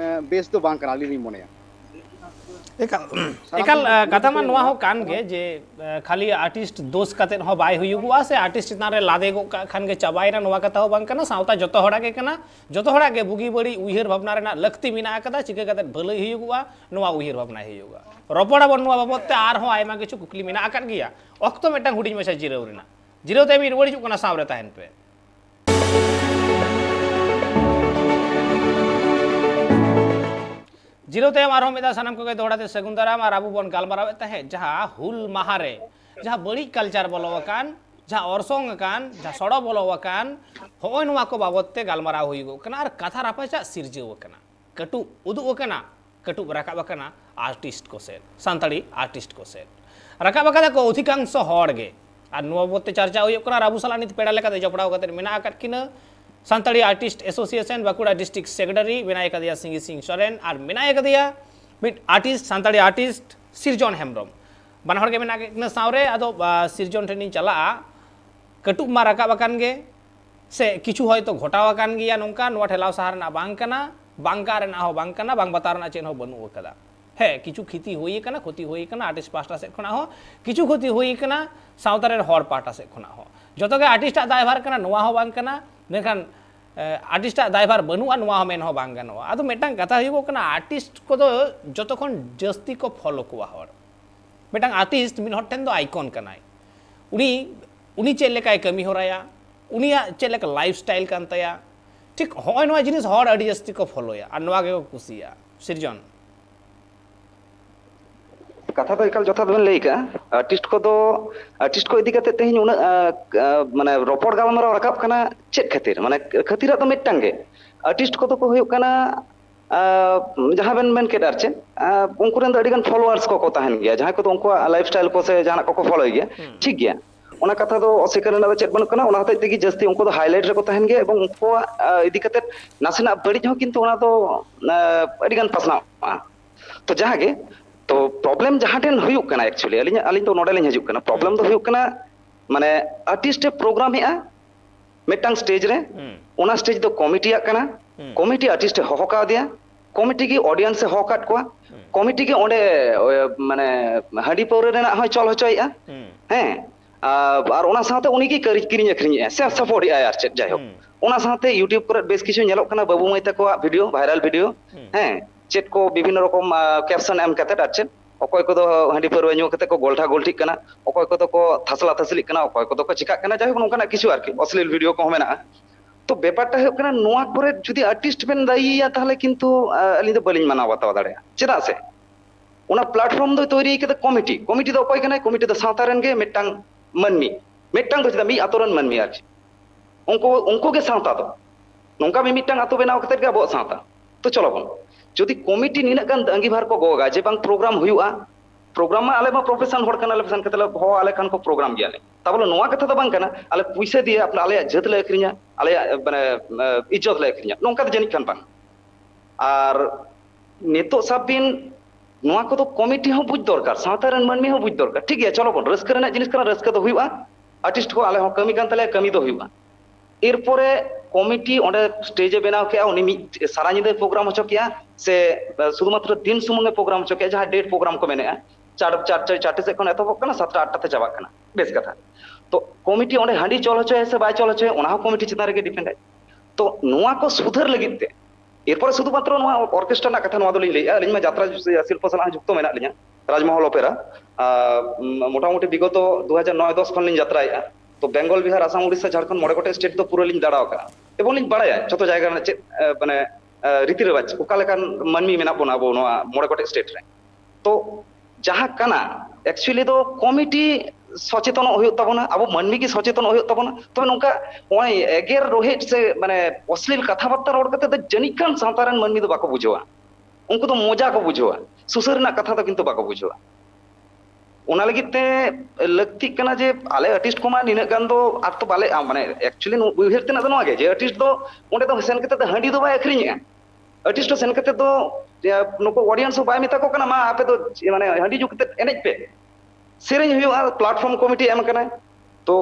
बेस तो बांग कना आलिनी मोनेया एकाल कथा मा नोआ हो कान गे जे खाली आर्टिस्ट दोष काते हो बाय हुयुगुआ से आर्टिस्ट चितान रे लादे गो खान गे चाबायना नोआ कथा हो बांग कना सावता जतो हड़ा के कना जतो हड़ा गे बुगी बड़ी उहिर भावना रेना लक्ति मिना कदा चिके काते भलई हुयुगुआ नोआ उहिर भावना हुयुगुआ रोपड़ा बन नोआ बाबते आर हो आयमा किछु कुकली मिना आकान गिया ऑक्तो मेटांग हुडिज मसा जिराव रेना जिराव ते मी रुवाड़ी कना सावरे ताहेन पे जिरो ते आरो मेदा सानाम को दोड़ाते सगुन दाराम और आबू बन गालमारावे तहे जहाँ हुल माहारे जहाँ बड़ी कल्चर बोलोवाकान जहाँ ऑर्सोंग कान जहाँ सड़ो बोलोवाकान होय नुआ को बाबते गालमाराव हुईगो कना और कथा रापाचा सिरजेव कना कटु उदु कना कटु राकाब कना आर्टिस्ट को सेल सांताड़ी आर्टिस्ट को सेल राकाब कदा को अधिकांश हड़ गे और नुआ बोते चर्चा हुई कना राबू साला नित पेड़ा लेका जपड़ाव कते मेना आकाट किना Santali artist association Bankura district secretary विनायक दिया सिंगी सिंह सोरेन और विनायक दिया मिट आर्टिस्ट सांताड़ी आर्टिस्ट सिरजन हेम्ब्रम बना हर के मेना के सावरे आदो सिरजन ठेनी चला कटुब मा राकाब अकान गे से किछु होय तो घटाव अकान गिया नोंका नोआ ठेलाव सहार ना बांग कना बांका रे ना हो बांग कना बांग बतार ना चेन हो बनु कदा है किछु खिति होई कना क्षति होई कना आर्टिस्ट पास्टा से खना हो किछु क्षति होई कना सावतारे हर पाटा से खना हो जतो के आर्टिस्ट दायभार कना नोआ हो बांग कना मेखान आर्टिस्ट दायभार बनुआ नोआ मेन हो बांग गनोआ आदो मेटांग कथा हुई कना आर्टिस्ट को तो जतखन जस्ती को फॉलो कुआ हर मेटांग आर्टिस्ट मिन हर ठेन दो आइकन कनाय उनी चेक लेकाय कमी होराया उनिया चेक लेका लाइफस्टाइल कान ताया ठीक होय नोआ जिनिस हर अडी जस्ती को फॉलोया और नोआ के को कुसिया सिरजन कथा तो एकाल जथा बन लई का आर्टिस्ट को इदी कते तेहिन उना माने रोपड़ गालमाराव राकाब कना चेक खातिर माने खातिरा तो मिटटांग गे आर्टिस्ट को तो को हुयुक कना जहां बेन मेन केट आरचे उनको रेन अडिगान फॉलोअर्स को ताहन गया जहां को तो उनको लाइफस्टाइल को से जहां को फॉलो गया ठीक गया ओना कथा दो असेकन ना चेक बन कना ओना हते तेगी जस्ती उनको तो हाईलाइट रे को ताहन गया एवं उनको इदी कते नासेना बड़ी हो किंतु ओना तो अडिगान पासना तो जहां गे तो प्रॉब्लम जहां ठेन हुयुक कना एक्चुअली अलिन तो नोडे लिन हजुक कना प्रॉब्लम तो हुयुक कना माने आर्टिस्ट प्रोग्राम हेआ मेटांग स्टेज रे ओना स्टेज दो कमिटी आ कना कमिटी आर्टिस्ट होका दिया कमिटी की ऑडियंस से होकाट को कमिटी के ओंडे माने हडी पौरे रेना होय चल होचयआ हैं और ओना साथे उनी की किरिñ अखरिñ से सपोर्ट आय आर चेक जाय हो ओना साथे यूट्यूब पर बेस किछु नेलोक कना बाबू माइता को वीडियो वायरल वीडियो हैं चेक को विभिन्न रकम कैप्शन एम कते आछेन अकय को हांडी परवा ᱧᱩ कते को गोल्ठा गोल्ठी कना अकय को थासला थासली कना अकय को चिका कना जाय नोंकाना किछु आरकी अश्लील वीडियो को मेना तो बेपारटा है कना नोआ करे जुदी आर्टिस्ट बेन दायिया ताहले किंतु अली दो बलिन माना बताव दाड़या चेदा से ओना प्लेटफॉर्म दो तैयारी कते कमिटी दो अकय कना कमिटी दो सावता रेन गे मिटांग मनमी मिटांग दो चेदा मी आतोरन मनमी आरची उनको के सावता दो नोंका मी मिटांग आतो बेनाव कते गे अबो सावता तो चलो बन যদি কমিটি নিনাগান अंगीभार को गोगा जे बांग प्रोग्राम हुआ प्रोग्राम मा आले मा प्रोफेशन हर कना लेसन कतले हो आले खान को प्रोग्राम गियाले ताबले नोआ कथा तो बांग कना आले पैसा दिए अपना आले जत ले अखरिña आले माने इज्जत ले अखरिña नोंका तो जनिक खान बांग और नितो साबिन नोआ को तो कमिटी हो बुझ दरकार सावतारन मानमी हो बुझ दरकार ठीक है चलो बन रस्क रेना जिनिस कना रस्क तो हुआ आर्टिस्ट को आले हो कमी कान तले कमी तो हुआ एरपरे कमिटी ओंडे स्टेजे बनाव के उनी सारा निदे प्रोग्राम होचो किया से शुधुमात्र दिन सुमुंगे प्रोग्राम होचो किया जहां डेट प्रोग्राम को मेने चारटे से कोन एतबक कना 7-8 ते चाबा कना बेस कथा तो कमिटी ओंडे हांडी चल होचो से बाय चल होचो ओना कमिटी चितान रे डिपेंड तो नोआ को सुधर लगित ते एरपर शुधुमात्र नोआ ऑर्केस्ट्रा ना कथा नोआ दो लिन लेया लिन मा यात्रा शिल्प सला जुक्त मेना लिया राजमहल ओपेरा मोटामुटी विगत 2009-10 खन लिन यात्राया तो बेंगल बिहार आसाम उड़ीसा झारखंड मोड़े गोटे स्टेट तो पूरा लिन दाड़ा का एवं लिन बाड़ाया जतो जायगा रे चेक माने रीति रिवाज ओका लेकान मानमी मेना बना बो नोआ मोड़े गोटे स्टेट रे तो जहां कना एक्चुअली तो कमिटी सचेतन होना अब मानवी की सचेतन होना तब नौका एगेर रोहित से माने अश्लील कथा बार्ता रोड करते जनिकान सावतारन मानवी तो बाको बुझवा उनको तो मजा को बुझवा सुसर ना कथा तो किंतु बाको बुझवा ओना लगित ते लगती कना जे आले आर्टिस्ट को मा निना गान दो आर तो बाले माने एक्चुअली उहिर तेना दो नगे जे आर्टिस्ट दो ओंडे दो सेन कते हांडी दो बाय अखरिña आर्टिस्ट सेन कते दो नुको ऑडियंस बाय मेता को कना मा आपे दो माने हांडी जु कते एनेज पे सेरेñ हुआ प्लेटफॉर्म कमिटी एम कना तो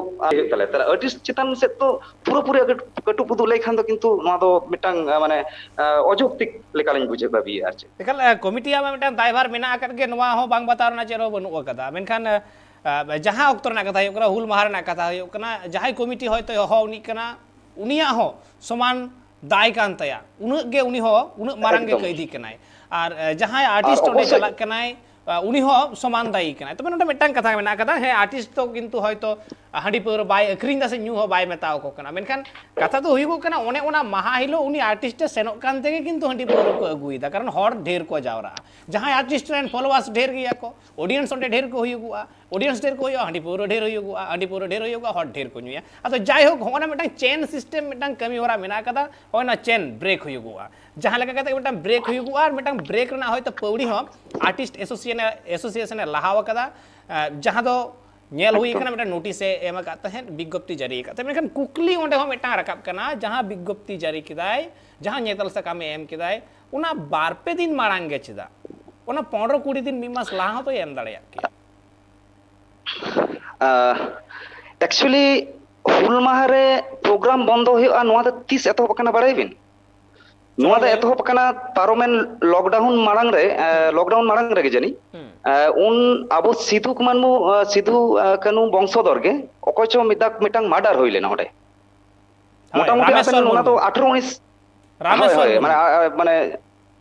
तले तर आर्टिस्ट चितान से तो पूरा पूरा कटु पुदु लेखान दो किंतु नोआ दो मिटांग माने अजोक्तिक लेकालिñ बुझे बाबी आर चे एकाल कमिटिया में मिटांग दायभार मेना आकत गे नोआ हो बांग बतारना चेरो बनु अकदा मेनखान जहां ऑक्टर ना कथा हुकना हुल माहार ना कथा हुकना जहां कमिटी होयतो हो उनी कना उनिया हो समान दाय कान तया उन गे उनी हो उन मारंग गे कैदी कनाय और जहां आर्टिस्ट ओडे चला कनाय उनी हो समान दायी कनाय तबे नोडे मिटांग कथा मेना कदा हे आर्टिस्ट तो किंतु होयतो हांडी पर बाय अखरिñ दा से न्यू हो बाय मेताव को कना मेनखान कथा तो हुई को कना ओने ओना महा हिलो उनी आर्टिस्ट सेनो कान तेगे किंतु हांडी पर को अगुईदा कारण हर ढेर को जावरा जहां आर्टिस्ट रेन फॉलोअर्स ढेर गया को ऑडियंस ओंडे ढेर को हुईगुआ ऑडियंस ढेर को हुई हांडी पर ढेर हुईगुआ हांडी पर ढेर हुईगुआ हर ढेर को न्यूया अतो जाय हो होना मिटांग चेन सिस्टम मिटांग कमी होरा मेना कदा होना चेन ब्रेक हुईगुआ जहां लगा कते मिटांग ब्रेक हुईगुआ और मिटांग ब्रेक ना होय तो पौड़ी हो आर्टिस्ट एसोसिएशन लहाव कदा जहां दो नेल हुई कना मिटांग नोटिस एम काते हैं विज्ञप्ति जारी काते मेनखान कुकली ओंडे हो मिटांग रकाब कना जहां विज्ञप्ति जारी किदाय जहां नेतल सकाम एम किदाय उना बार पे दिन मारांग गे चिदा उना 15-20 दिन मिमास लाहा तो एम दाड़े के एक्चुअली हुल माहारे प्रोग्राम बंद हुआ नोआ द 30 एतो बकना बाड़ाय बिन नोआ द एतो बकना पारोमेन लॉकडाउन मारांग रे जानी उन अब सिधु कानू वंशधर गे अकोचो मिटांग मर्डर होइलेना ओडे मोटामुटी आपेन नोना तो 18-19 रामेश्वर माने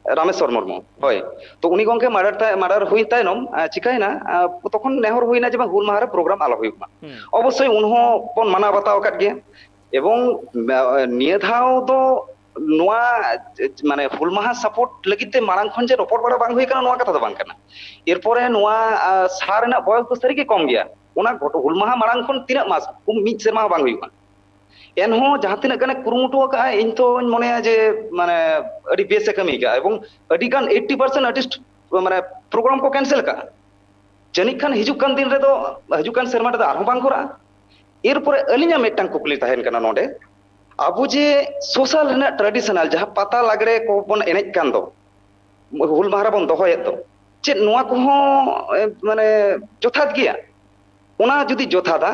रामेश्वर मुर्मू होय तो उनी गंके मर्डर हुई तायनम चिकायना तखन नेहर हुईना जे हुल माहारे प्रोग्राम आलो हुईमा अवश्य उनहो बन माना बताव काट गया एवं निया धाव दो नोआ माने हुल माहा सपोर्ट लगिते मारांग खन जे रिपोर्ट बड़ा बांग हुई kana नोआ कथा दो बांग kana एरपरे नोआ सार ना बयस तो सरी के कम गया ओना हुल माहा मारांग खन तिना मास मिद सेरमा बांग हुई एनहो जहां तिना गने कुरुमुटु का इन तो मनेया जे माने अडी बेसे कमी का एवं अडी गान 80% आर्टिस्ट माने प्रोग्राम को कैंसिल का जनिक खान हिजुक कान दिन रे दो हिजुक कान सेरमा दो आरो बांग करा एरपरे अलिया मेटांग कुकली तहन kana नोडे अब जे सोशल हेना ट्रेडिशनल जहां पता लागरे को बन एनेज कान दो हुल माहारा बन दोहयत दो चे नोआ को माने जथात गया ओना जुदी जथादा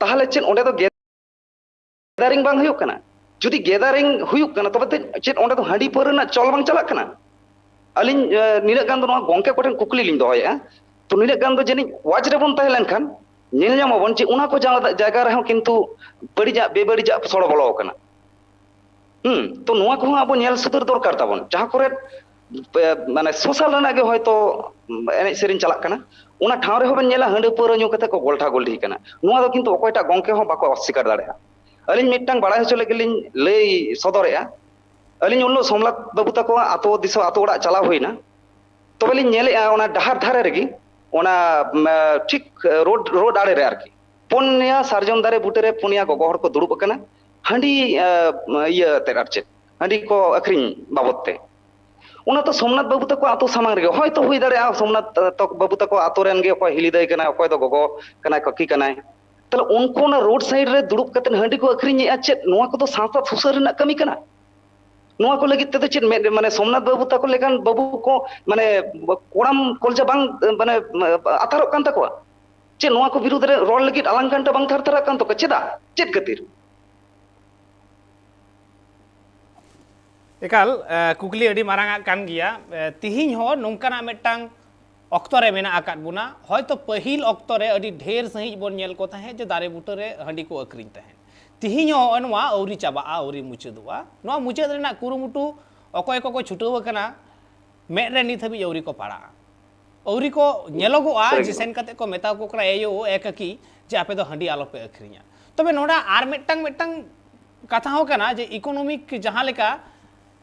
ताहले चे ओंडे दो गैदरिंग बांग हुयुक कना जुदी गैदरिंग हुयुक कना तबे चे ओंडे दो हांडी पर ना चल बांग चला कना अलिन निना गान दो नोआ गोंके कोठेन कुकली लिन दोहया तो निना गान दो जनी वाज रे बन ताहे लेनखान नेल जामबन चे उना को जायगा रहे किंतु बड़िजा बेबड़िजा सड़ बोलो कना तो नोआ को अब नेल सुधर दरकार ताबन जहां करे माने सोशल रना गे होयतो एने सेरिन चला कना उना ठाव रे होबन नेला हंडे पर न्यू कते को गोल्ठा गोल्ठी कना नोआ दो किंतु ओकयटा गोंके हो बाको अस्वीकार दाड़ेया अलिन मिटटांग बाड़ा हचो लेगिलिन लई सदरेया अलिन उल्लो सोमनाथ बाबू तको आतो दिसो आतो ओड़ा चला होइना तबेलिन नेलेया ओना डहार धारे रेगी ओना ठीक रोड आड़े रे आरकी पुनिया सार्जम दारे बुटे रे पुनिया गोगो हर को दुड़ुब कना हांडी इया ते आरचे हांडी को अखरिñ बाबत ते ओना तो सोमनाथ बाबू तको आतो सामांग रे होय तो हुई दाड़े सोमनाथ तक बाबू तको आतो रेन गे कोई हिली दई कना कोई दो गोगो कना ककी कना तले उनको ना रोड साइड रे दुड़ुब कते हांडी को अखरिñ ए चे नोआ को तो सासा सुसर रना कमी कना नोआ को लगित ते चे माने सोमनाथ बाबू तको लेकान बाबू को माने कोड़ाम कोलजा बांग माने आतारो कान तको चे नोआ को विरुद्ध रे रोड लगित आलांग कांटा बांग थरथरा कान तको चेदा चेत कतिर एकाल कुकली अडी मारांगा कान गिया तिहिñ हो नोंकाना मिटांग अक्तरे मेना आकात बुना हयतो पहिल अक्तरे अडी ढेर सही बोन नेल को ताहे जे दारे बुटे रे हांडी को अखरिñ ताहे तिहिñ हो अनवा औरी चाबा औरी मुचेदुआ नोआ मुचेद रेना कुरुमुटु अकोय को छुटव कना मे रे नित हबी औरी को पाड़ा औरी को नेलोगोआ जिसेन कते को मेता को करा एयो एककी जे आपे दो हांडी आलो पे अखरिñा तबे नोडा आर मिटांग कथा हो कना जे इकोनॉमिक जहां लेका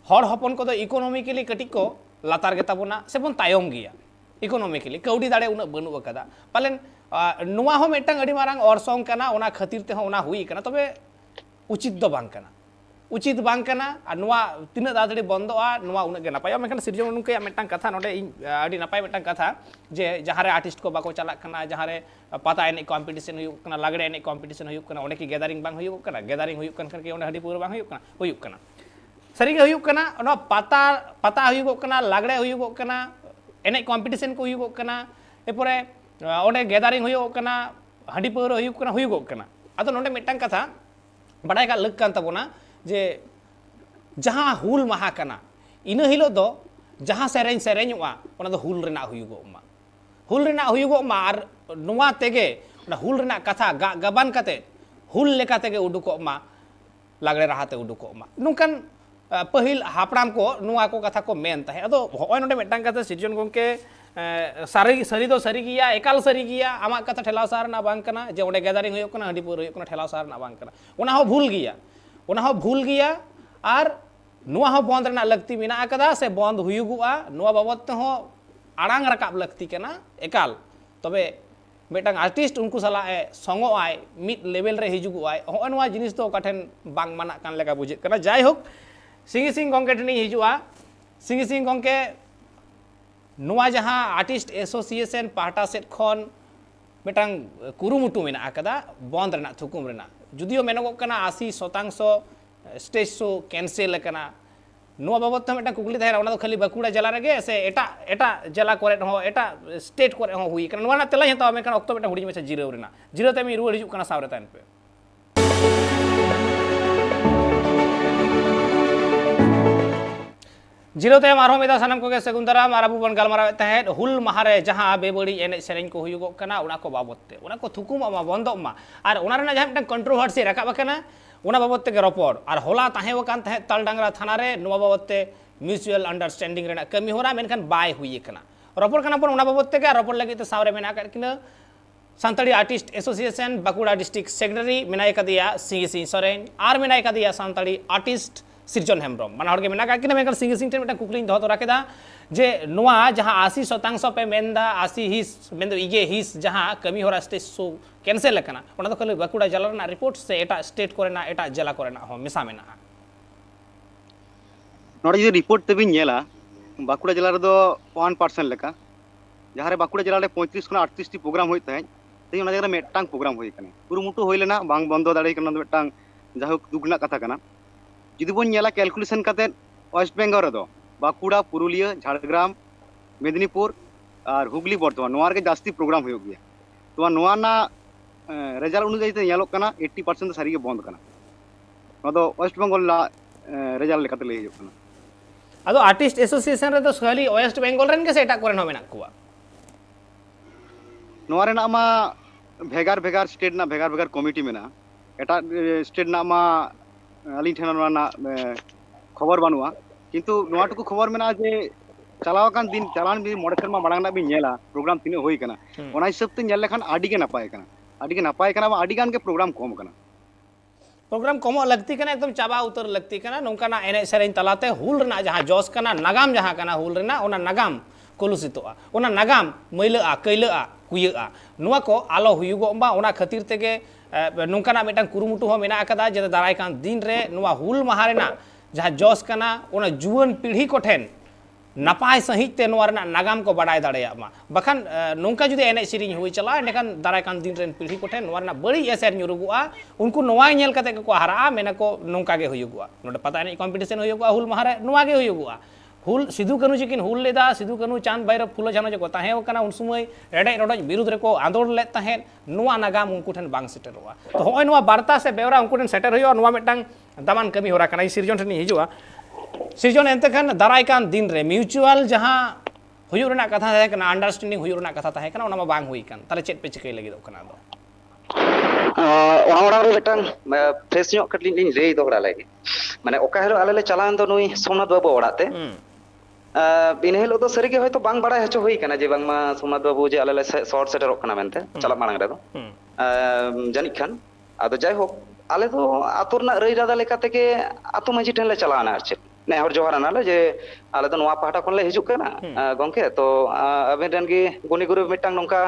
हर हपन को इकोनॉमिकली कटी को लातार गे ताबोना से बन तायम गिया इकोनॉमिकली कौड़ी दाड़े उना बनू कदा पालन नुआ हो मिटंग अड़ी मारंग ऑर्सोंग कना ओना खातिर ते हो ओना हुई कना तबे उचित दो बांग कना उचित बांग कना आ नुआ तिना दादड़ी बंदोआ नुआ उना गे नपाय मेखान सिरजन उनके मिटंग कथा नोडे अड़ी नपाय मिटंग कथा जे जहारे आर्टिस्ट को बाको चला कना जहारे पता एने कंपटीशन हुई कना लागड़े एने कंपटीशन हुई कना ओने की गैदरिंग बांग हुई कना गैदरिंग हुई कन के ओने हडी पूरा बांग हुई कना सरी गे हुई कना ओना पता हुई कना लागड़े हुई कना एने कंपटीशन को हुई कना एरपरे ओने गैदरिंग हुई कना हडी पूरा हुई कना अदो नोडे मिटंग कथा बड़ाई का लग कान तबोना जे जहाँ हुल महा कना इना हिलो दो जहाँ सेरेंज सेरेंजोआ ओना दो हुल रेना हुयुगोमा हुल रेना हुयुगोमा आर नुआ तेगे ओना हुल रेना कथा गबान कते हुल लेका तेगे उडुकोमा लागड़े राहाते उडुकोमा नुकन पहिल हापड़ाम को नुआ को कथा को मेन ताहे अदो होय नोडे मिटांग कथा सिरजन गोंके सारी दो सारी गिया एकाल सारी गिया आमा कथा ठेलाव सार ना बांग कना जे ओंडे गैदरिंग हुयुग कना हडी पुर हुयुग कना ठेलाव सार ना बांग कना ओना हो भूल गया और नुआ हो बंद रना लगती मेना अकदा से बंद हुयुगुआ नुआ बाबत ते हो आड़ांग रकाब लगती कना एकाल तबे मिटंग आर्टिस्ट उनको सला संगो आय मिड लेवल रे हिजुगुआय हो नुआ जिनिस तो काठेन बांग माना कान लेका बुझे कना जाय होक सिंगी सिंह गंगे ठनी हिजुआ सिंगी सिंह गंगे नुआ जहां आर्टिस्ट एसोसिएशन पाहटा सेट खन मिटंग कुरुमुटु मेना अकदा बंद रना थुकुम रना जुदियो मेनोगोग कना 80% स्टेज शो कैंसिल कना नुआ बाबत मिटन कुकली थाहे ओना दो खाली बाकुड़ा जिला रेगे से एटा जिला करे हो एटा स्टेट करे हो हुई कना नुआ ना तेला हताव मेकन ऑक्टो मिटन हुडी में जीरो रेना जीरो ते मी रुवाड़ हिजु कना सावरे तान पे जीरो ते मारो मेदा सनम को के सगुंदरा माराबू बन गलमारा तहे हुल महारे जहां बेबड़ी एने सेरेंज को हुयुगो कना ओना को बाबतते ओना को थुकुम मा बंदो मा आर ओना रेना जहां मिटन कंट्रोवर्सी राकाब कना ओना बाबतते के रपोड़ आर होला ताहे वकान तहे तालडांगरा थाना रे नुआ बाबतते म्यूचुअल अंडरस्टैंडिंग रेना कमी होरा मेनखान बाय हुई कना रपोड़ कना पर ओना बाबतते के रपोड़ लगी ते सावरे मेना कर किना Santali artist association Bankura district secretary मेनाय कदिया सिंगी सिंह सोरेन आर मेनाय कदिया सांताड़ी आर्टिस्ट सिरजन हेम्ब्रम माना हड़के मेना का किना मेनखान सिंगी सिंह टेन कुकली दो तो राकेदा जे नुआ जहां 80% पे मेंदा 80 हिस मेंदो इगे हिस जहां कमी होरा स्टेज शो कैंसिल कना ओना तो खाली बाकुड़ा जिला रेना रिपोर्ट से एटा स्टेट कोरेना एटा जिला कोरेना हो मिसा मेना नोडे जे रिपोर्ट तेबिन नेला बाकुड़ा जिला रे दो 1% लेका जहां रे बाकुड़ा जिला रे 35 खना 38 टी प्रोग्राम होय ताहे ते ओना जगह मेटटांग प्रोग्राम होय कना कुरुमुटु होय लेना बांग बंदो दाड़े कना मेटटांग जाहो दुगना कथा कना जुदी बोन नेला कैलकुलेशन कते वेस्ट बेंगल रे दो बाकुड़ा पुरुलिया झाड़ग्राम मेदिनीपुर और हुगली बर्धमान नोआ रे जास्ती प्रोग्राम होय गया तो नोआ ना रिजल्ट अनुसार ते नेलो कना 80% सारी के बंद कना नो दो वेस्ट बेंगल ला रिजल्ट लेकाते ले हिजो कना अदो आर्टिस्ट एसोसिएशन रे तो खाली वेस्ट बेंगल रेन के से एटा कोरेन हो मेना कुआ नोआ रेना मा भेगार भेगार स्टेट ना भेगार भेगार कमिटी मेना एटा स्टेट ना मा अली ठेना ना खबर बानुआ किंतु नोआ टुकु खबर मेना जे चलावकान दिन चलान दिन मोड़े शर्मा माड़ांग ना भी नेला प्रोग्राम तिने होई कना ओना हिसाब ते नेल लेखान आडी के नापाय कना आडी गान के प्रोग्राम कम कना प्रोग्राम कम लगती कना एकदम चाबा उतर लगती कना नोंका ना एने सेरेंज तलाते हुल रेना जहां जोस कना नागाम जहां कना हुल रेना ओना नागाम कलुसितोआ ओना नागाम मैला कैला कुया नुआ को आलो हुयुगो बा ओना खातिर तेगे नोंका ना मिटन कुरुमुटु हो मेना अकदा जे दाराय कान दिन रे नुआ हुल माहा रेना जहां जोस कना ओना जुवन पीढ़ी को ठेन नपाय सहित ते नुआ रेना नागाम को बड़ाय दाड़ेया मा बखान नोंका जुदि एने सिरिंग हुई चला एनेखान दाराय कान दिन रेन पीढ़ी को ठेन नुआ रेना बड़ी एसर ᱧᱩᱨᱩᱜᱚᱜᱼᱟ उनको नुआ नेल कते को हारा मेना को नोंका गे हुयुगᱚᱜᱼᱟ नोडे पता एने कंपटीशन हुयुगᱚᱜᱼᱟ हुल माहा रे नुआ गे हुयुगᱚᱜᱼᱟ हुल सिद्धू कानू जिकिन हुल लेदा सिद्धू कानू चांद भैरव फुलो झानो जो ताहे कना उन समय रेडे रोडज विरुद्ध रे को आंदोलन ले ताहे नुआ नागाम उनको ठन बांग सेटरवा तो होय नुआ वार्ता से बेवरा उनको ठन सेटर होयो नुआ मिटंग दामान कमी होरा कना सिरजन ठन हिजुआ सिरजन एंते खान दाराय कान दिन रे म्यूचुअल जहां हुयुर रेना कथा थाहे कना अंडरस्टैंडिंग हुयुर रेना कथा थाहे कना ओना मा बांग हुई कान ताले चेत पे चिकई लगी दो कना दो ओना रे बेटन फ्रेश ᱧᱚᱜ कटली लिन रे दो बड़ा लागे माने ओका हेलो आले ले चलान दो नुई सोमनाथ बाबू ओड़ाते इन हिलो तो सरी के होय तो बांग बड़ा हचो हुई कना जे बांग मा सोमनाथ बाबू जे आले ले शॉर्ट सेटरok कना मेनते चला मांग रे दो जानि खान आदो जाय हो आले तो आतुर ना रई रादा लेका तेके आतु माजी ठन ले चलाना आरचे नेहर जोहार नाले जे आले दो नोआ पाहटा खन ले हिजुक कना गंके तो अबेन रेन गी गुनी गुरु मिटांग नोंका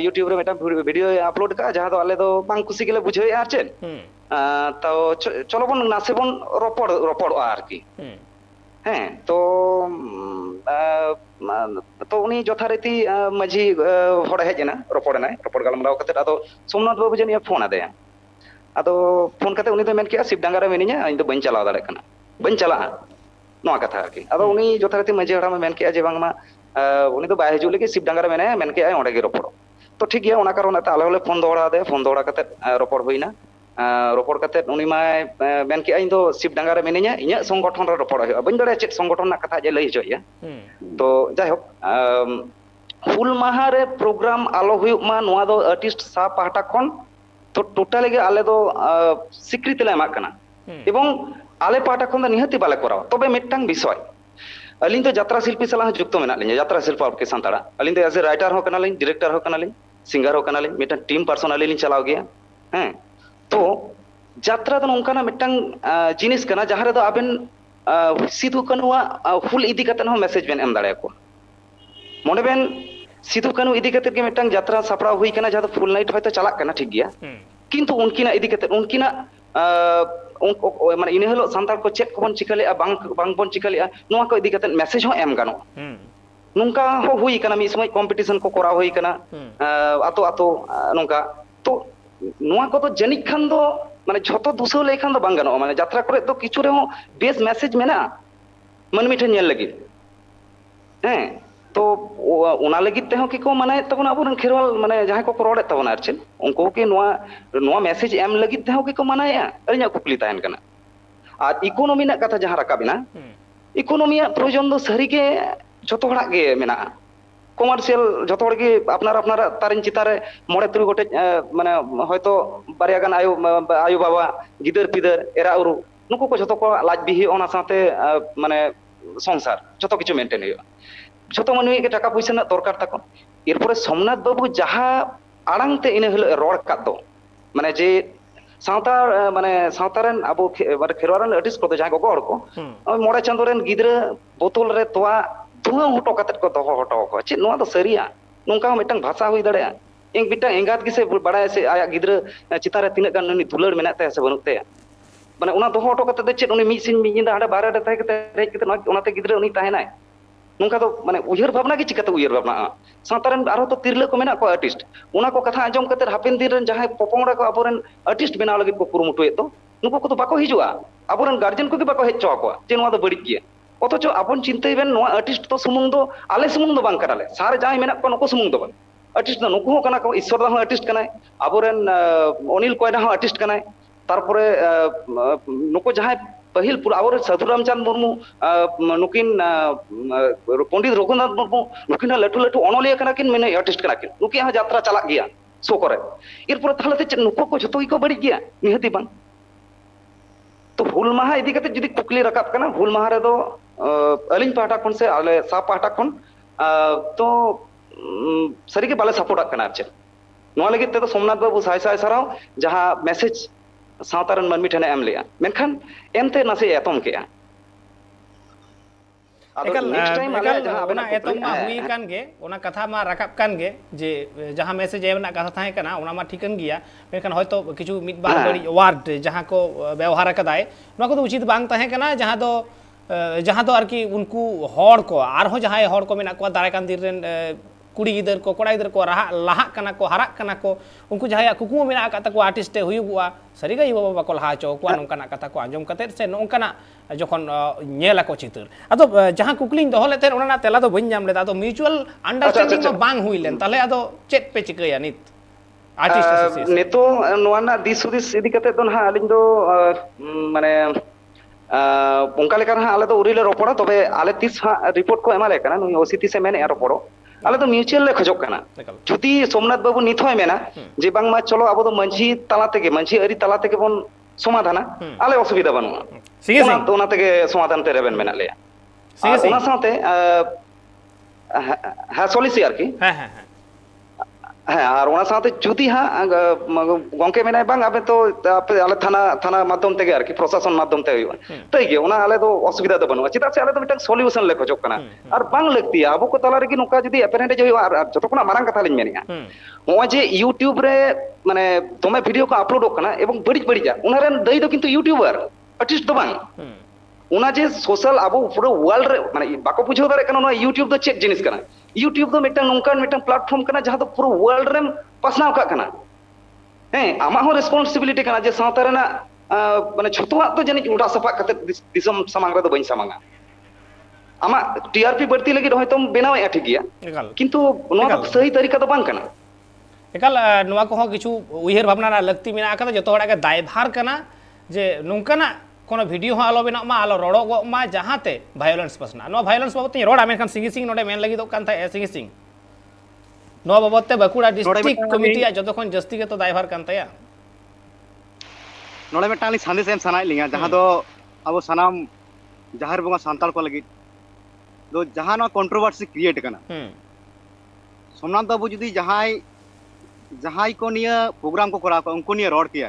यूट्यूब रे मिटांग वीडियो अपलोड का जहां दो आले दो बांग खुशी गेले बुझे आर चेन तो चलो बन नासे बन रोपड़ आरकी हैं तो तो उनी यथारीति माझी हड़ हेजना रोपड़ गालमराव कते आदो सोमनाथ बाबू जनिया फोन आदेया आदो फोन कते उनी दो मेन किया शिवडांगा रे मिनिया इन दो बन चलाव दाड़े कना बन चला नोआ कथा आरकी आदो उनी यथारीति माझी हड़ाम मेन किया जे बांगमा उनी दो बाय हिजु लेके शिवडांगा रे मेने मेन किया ओंडे गे रोपड़ तो ठीक गया ओना कारण आले होले फोन दोड़ा कते रोपड़ होइना रोपड़ कते उनी माय मेन किया इन दो शिवडांगा रे मिनिया इᱧ संगठन रे रोपड़ होय बन दड़े चेत संगठन ना कथा जे लई होय तो जाय हो हुल माहा रे प्रोग्राम आलो हुयुक मा नोआ दो आर्टिस्ट सा पाहटा खन तो टोटली गे आले दो स्वीकृति ले एमाक कना एवं आले पाहटा खन दो निहाती बाले कराव तबे मिदटांग विषय अलिन तो यात्रा शिल्पी सला जुक्त मेना लिᱧ यात्रा शिल्प के संताड़ा अलिन तो एज ए राइटर हो कना लिᱧ डायरेक्टर हो कना लिᱧ सिंगर हो कना लिᱧ मिदटांग टीम पर्सन अलिन लिᱧ चलाव गया हैं तो यात्रा दो नोंकाना मिदटांग जिनिस कना जहां रे दो आबेन सिधु कनुआ हुल इदी कते हो मैसेज बेन एम दाड़े को मोने बेन सिधु कनु इदी कते के मिदटांग यात्रा सपड़ा हुई कना जहां फुल नाइट होयतो चलाक कना ठीक गया किंतु उनकिना इदी कते उनकिना माने इन हलो संताल को चेक कोन चिकले बांग बोन चिकले नोआ को इदी कते मैसेज हो एम गानो नुंका हो हुई कना मी समय कंपटीशन को कोरा हुई कना आतो आतो नुंका तो नोआ को तो जनिक खान दो माने झोतो दुसो लेखान दो बांग गानो माने यात्रा करे तो किछु रे हो बेस मैसेज मेना मन मिठे नेल लगी हैं तो ओना लगी ते हो कि को माने तबन अब खेरवाल माने जहां को रोडे तबन आरचेन उनको के नोआ मैसेज एम लगी ते हो कि को मानाया अलिया कुकली ताहन कना आर इकोनॉमी ना कथा जहां राकाबिना इकोनॉमी प्रयोजन दो सरी के जतो हड़ा गे मेना कमार्शियल जतो हड़ के अपनार तारिन चितारे मोड़े तुरु गोटे माने हयतो बारिया गान आयु बाबा गिदर पिदर एरा उरु नुको को जतो को लाज बिहि ओना साथे माने संसार जतो किछु मेंटेन हुआ जतो मानुई के टाका पैसा ना दरकार ताको एरपरे सोमनाथ बाबू जहां आड़ांग ते इने हलो रोड काद दो माने जे सावता माने सावतारन अबो माने खेरवारन आर्टिस्ट को जहां को हड़ को मोड़े चांदोरन गिदरा बोतल रे तोआ धुआं हटो कते को दोहो हटो को चे नोआ दो सरिया नोंका मिटंग भाषा हुई दड़े एक बिटा एंगात गिसे बड़ाय से आया गिदरा चितारे तिना गान उनी दुलड़ मेनाते से बनुते माने उना दोहो हटो कते चे उनी मी सिन मी निंदा हाडे बारे रे ताय कते रेज कते ओनाते गिदरा उनी ताहेनाय नोंका तो माने उयहर भावना की चिकाते उयहर भावना सावतारन आरो तो तिरले को मेना को आर्टिस्ट उना को कथा आंजम कते हापेन दिन रन जहां पोपोंगड़ा को अबोरन आर्टिस्ट बनाव लगे को कुरुमुटुए तो नुको को तो बाको हिजुआ अबोरन गार्जियन को के बाको हेच चवा को जे नोआ दो बड़ी गया অথচ আপন চিন্তাই বেন নোয়া আর্টিস্ট তো সুমুং দো আলে সুমুং দো বাং কারালে সারে যাই মেনা को नुको सुमुंग दो बां आर्टिस्ट दो नुको कना को ईश्वर दा हो आर्टिस्ट कनाय अबोरन अनिल कोयडा हो आर्टिस्ट कनाय तारपरे नुको जहां पहिल पूरा आवर साधुराम चांद मुर्मू नुकिन पंडित रघुनाथ मुर्मू नुकिन लटू लटू अनलिया कना किन मेने आर्टिस्ट कना किन नुकी हा यात्रा चला गया शो करे एरपर ताहले ते नुको को जतो ही को बड़ी गया निहति बां तो हुल माहा इदी कते जदी कुकली रकाब कना हुल माहा रे दो अलिन पाटा खन से आले सा पाटा खन तो सरी के बाले सपोर्ट कना चे नोआ लगे ते तो सोमनाथ बाबू साय साय सराव जहां मैसेज सावतारन मनमी ठने एम लेया मेनखान एमते नासे एतम केया ओना कथा मा राकाब कान गे जे जहां मैसेज एमना कथा थाहे कना ओना मा ठीकन गिया मेनखान हयतो किछु मिद बार बड़ी वार्ड जहां को व्यवहार कदाय नोआ को उचित बांग ताहे कना जहां दो आरकी उनको हड़ को आर हो जहां हड़ को मेना को दारे कान दिन रेन कुड़ी गिदर को कोड़ा गिदर को लाहा कना को हरा कना को उनको जहां कुकुम मेना का को आर्टिस्ट हुयुआ सरीगा युवा बाबा को लहा चो को नोंकाना कथा को आंजम कते से नोंकाना जखन नेला को चित्र अदो जहां कुकलिंग दोहो लेते ओना तेला दो बइन जाम लेता तो म्यूचुअल अंडरस्टैंडिंग में बांग हुई लेन ताले अदो चेक पे चिकया नित आर्टिस्ट एसोसिएशन नेतो नोना दिस हुदिस इदी कते दो ना अलिन दो माने उनका लेकर हाँ आले तो उरीले रोपड़ा तबे आले तीस रिपोर्ट को एमा लेकर नुई ओसीटी से मैंने रोपड़ो आले तो म्यूचुअल ले खजोक कना जुदी सोमनाथ बाबू नित होय मेना जे बांग मा चलो अब तो मंझी तला तेगे मंझी अरी तला तेगे बन समाधाना आले असुविधा बनुआ सिगे सिंह तो ओना तेगे समाधान ते रेबेन मेना लेया सिगे सिंह ओना साथे हा सॉलिसी आरकी ᱦᱮᱸ ᱟᱨ ᱚᱱᱟ ᱥᱟᱶᱛᱮ ᱡᱩᱫᱤ ᱦᱟᱸᱜ ᱜᱚᱝᱠᱮ ᱢᱮᱱᱟᱭ ᱵᱟᱝ ᱟᱯᱮ ᱛᱚ ᱟᱯᱮ ᱟᱞᱮ ᱛᱷᱟᱱᱟ ᱢᱟᱫᱽᱫᱷᱚᱢ ᱛᱮᱜᱮ ᱟᱨᱠᱤ ᱯᱨᱚᱥᱟᱥᱚᱱ ᱢᱟᱫᱽᱫᱷᱚᱢ ᱛᱮ ᱦᱩᱭᱩᱜᱼᱟ ᱴᱷᱤᱠ ᱜᱮᱭᱟ ᱚᱱᱟ ᱟᱞᱮ ᱫᱚ ᱚᱥᱩᱵᱤᱫᱷᱟ ᱫᱚ ᱵᱟᱹᱱᱩᱜᱼᱟ ᱪᱮᱫᱟᱜ ᱥᱮ ᱟᱞᱮ ᱫᱚ ᱢᱤᱫᱴᱟᱝ ᱥᱚᱞᱤউশন ᱞᱮ ᱠᱷᱚᱡᱚᱜ ᱠᱟᱱᱟ ᱟᱨ ᱵᱟᱝ ᱞᱟᱹᱠᱛᱤᱭᱟ ᱟᱵᱚ ᱠᱚ ᱛᱟᱞᱟ ᱨᱮᱜᱮ ᱱᱚᱝᱠᱟ ᱡᱩᱫᱤ ᱮᱯᱮᱨᱦᱮᱸᱰᱮᱡ ᱦᱩᱭᱩᱜᱼᱟ ᱟᱨ ᱡᱚᱛᱚ ᱠᱷᱚᱱᱟᱜ ᱢᱟᱨᱟᱝ ᱠᱟᱛᱷᱟ ᱞᱤᱧ ᱢᱮᱱᱮᱫᱼᱟ ᱱᱚᱜᱼᱚᱭ ᱡᱮ ᱤᱭᱩᱴᱤউᱵ ᱨᱮ ᱢᱟᱱᱮ ᱫᱚᱢᱮ ᱵᱷᱤᱰᱤᱭᱳ ᱠᱚ ᱟᱯᱞᱳᱰᱚᱜ ᱠᱟᱱᱟ ᱮᱵᱚᱝ ᱵᱟᱹᱲᱤᱡ ᱚᱱᱟ ᱨᱮᱱ ᱫᱟᱹᱭᱤ ᱫᱚ ᱠᱤᱱᱛᱩ ᱤᱭᱩᱴᱤউᱵᱟর আর্টিস্ট ᱫᱚ ᱵᱟᱝ ᱚᱱᱟ ᱡᱮ ᱥᱳশ্যাল ᱟᱵᱚ ᱯᱩᱨᱟᱹ ᱳয়ার্ল্ড রে মানে বাকো বুঝাও দাঁড়ায় কেন নয় ইউটিউব ᱫᱚ ᱪᱮᱫ জিনিস ᱠᱟᱱᱟ ইউটিউব ᱫᱚ ᱢᱤᱫᱴᱟᱝ ᱱᱚᱝᱠᱟᱱ ᱢᱤᱫᱴᱟᱝ ᱯᱞᱟᱴᱯᱷᱚর্ম ᱠᱟᱱᱟ ᱡᱟᱦᱟᱸ ᱫᱚ ᱯᱩᱨᱟᱹ ᱳয়ার্ল্ড ᱨᱮᱢ ᱯᱟᱥᱱᱟᱣ ᱠᱟᱜ ᱠᱟᱱᱟ ᱦᱮᱸ ᱟᱢᱟᱜ ᱦᱚᱸ রেসপন্সিবিলিটি ᱠᱟᱱᱟ ᱡᱮ ᱥᱟᱶᱛᱟ ᱨᱮᱱᱟᱜ মানে ᱡᱷᱚᱛᱚᱣᱟᱜ ᱫᱚ ᱡᱟᱹᱱᱤᱡ ᱚᱰᱟᱜ ᱥᱟᱯᱟᱜ ᱠᱟᱛᱮ ᱫᱤᱥᱚᱢ ᱥᱟᱢᱟᱝ ᱨᱮᱫᱚ ᱵᱟᱹᱧ ᱥᱟᱢᱟᱝᱟ ᱟᱢᱟᱜ টিআরপি ᱵᱟᱹᱲᱛᱤ ᱞᱟᱹᱜᱤᱫ ᱦᱚᱭᱛᱚᱢ ᱵᱮᱱᱟᱣᱮᱜᱼᱟ ᱴᱷᱤᱠ ᱜᱮᱭᱟ ᱮᱠᱟᱞ ᱠᱤᱱᱛᱩ ᱱᱚᱣᱟ ᱫᱚ ᱥᱟᱹᱦᱤ ᱛᱟᱹᱨᱤᱠᱟ ᱫᱚ ᱵᱟᱝ ᱠᱟᱱᱟ ᱮᱠᱟᱞ ᱱᱚᱣᱟ ᱠᱚᱦᱚᱸ ᱠᱤᱪᱷᱩ ᱩᱭᱦᱟᱹᱨ ᱵᱷᱟᱵᱽᱱᱟ ᱨᱮᱱᱟᱜ ᱞᱟᱹᱠᱛᱤ ᱢᱮᱱᱟᱜ ᱟᱠᱟᱫᱟ ᱡᱚᱛᱚ ᱦᱚᱲᱟᱜ ᱜᱮ ᱫᱟᱭᱵᱷᱟᱨ ᱠᱟᱱᱟ ᱡᱮ ᱱᱚᱝᱠᱟᱱᱟᱜ কোনো ভিডিও হো আলো বেনাও মা আলো রড়গো মা যাহাতে ভায়োলেন্স পাসনা নো ভায়োলেন্স বাবতে রড় আমেখান সিঙ্গি সিং নোডে মেন লাগি দোকান থাই সিঙ্গি সিং নো বাবতে বাকুড়া ডিস্ট্রিক্ট কমিটি যতক্ষণ জস্তি কে তো দায়ভার কান তায়া नोड़े में टाली संदेश एम सनाई लिंगा जहां दो अब सनाम जाहिर बंगा सांताल को लगी दो जहां ना कंट्रोवर्सी क्रिएट करना सोमनाथ बाबू जुदी जहां को निया प्रोग्राम को करा उनको निया रोड किया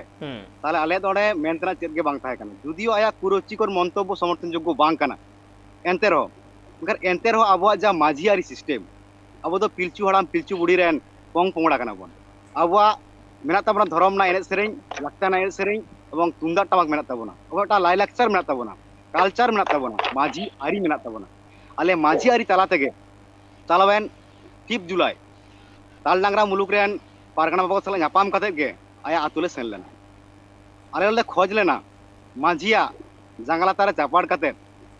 ताले आले दोड़े मेंतना चेत गे बांग थाय कना जुदियो आया कुरुचिकर मंतव्य समर्थन जोग्य बांग कना एंते रहो अब जा माझियारी सिस्टम अब दो पिलचू हड़ाम पिलचू बुड़ी रेन पोंग पोंगड़ा कना बन अब मेना तबना धर्म ना एने सेरेñ लाक्ता ना एने सेरेñ এবং তুমদাগ টামাক মেনাত তাবনা ওটা লাইলাকচার মেনাত তাবনা কালচার মেনাত তাবনা মাঝি আরি মেনাত তাবনা আলে মাঝি আরি তালা থেকে চালাবেন 5 জুলাই তালডাংরা মুলুক রেন পারগানা বাবু সালা ᱧᱟᱯᱟᱢ ᱠᱟᱛᱮ ᱜᱮ ᱟᱭᱟ ᱟᱛᱩᱞᱮ ᱥᱮᱱ ᱞᱮᱱᱟ ᱟᱞᱮ ᱞᱮ ᱠᱷᱚᱡ ᱞᱮᱱᱟ ᱢᱟᱹᱡᱷᱤᱭᱟ ᱡᱟᱸᱜᱞᱟ ᱛᱟᱨᱮ ᱪᱟᱯᱟᱲ ᱠᱟᱛᱮ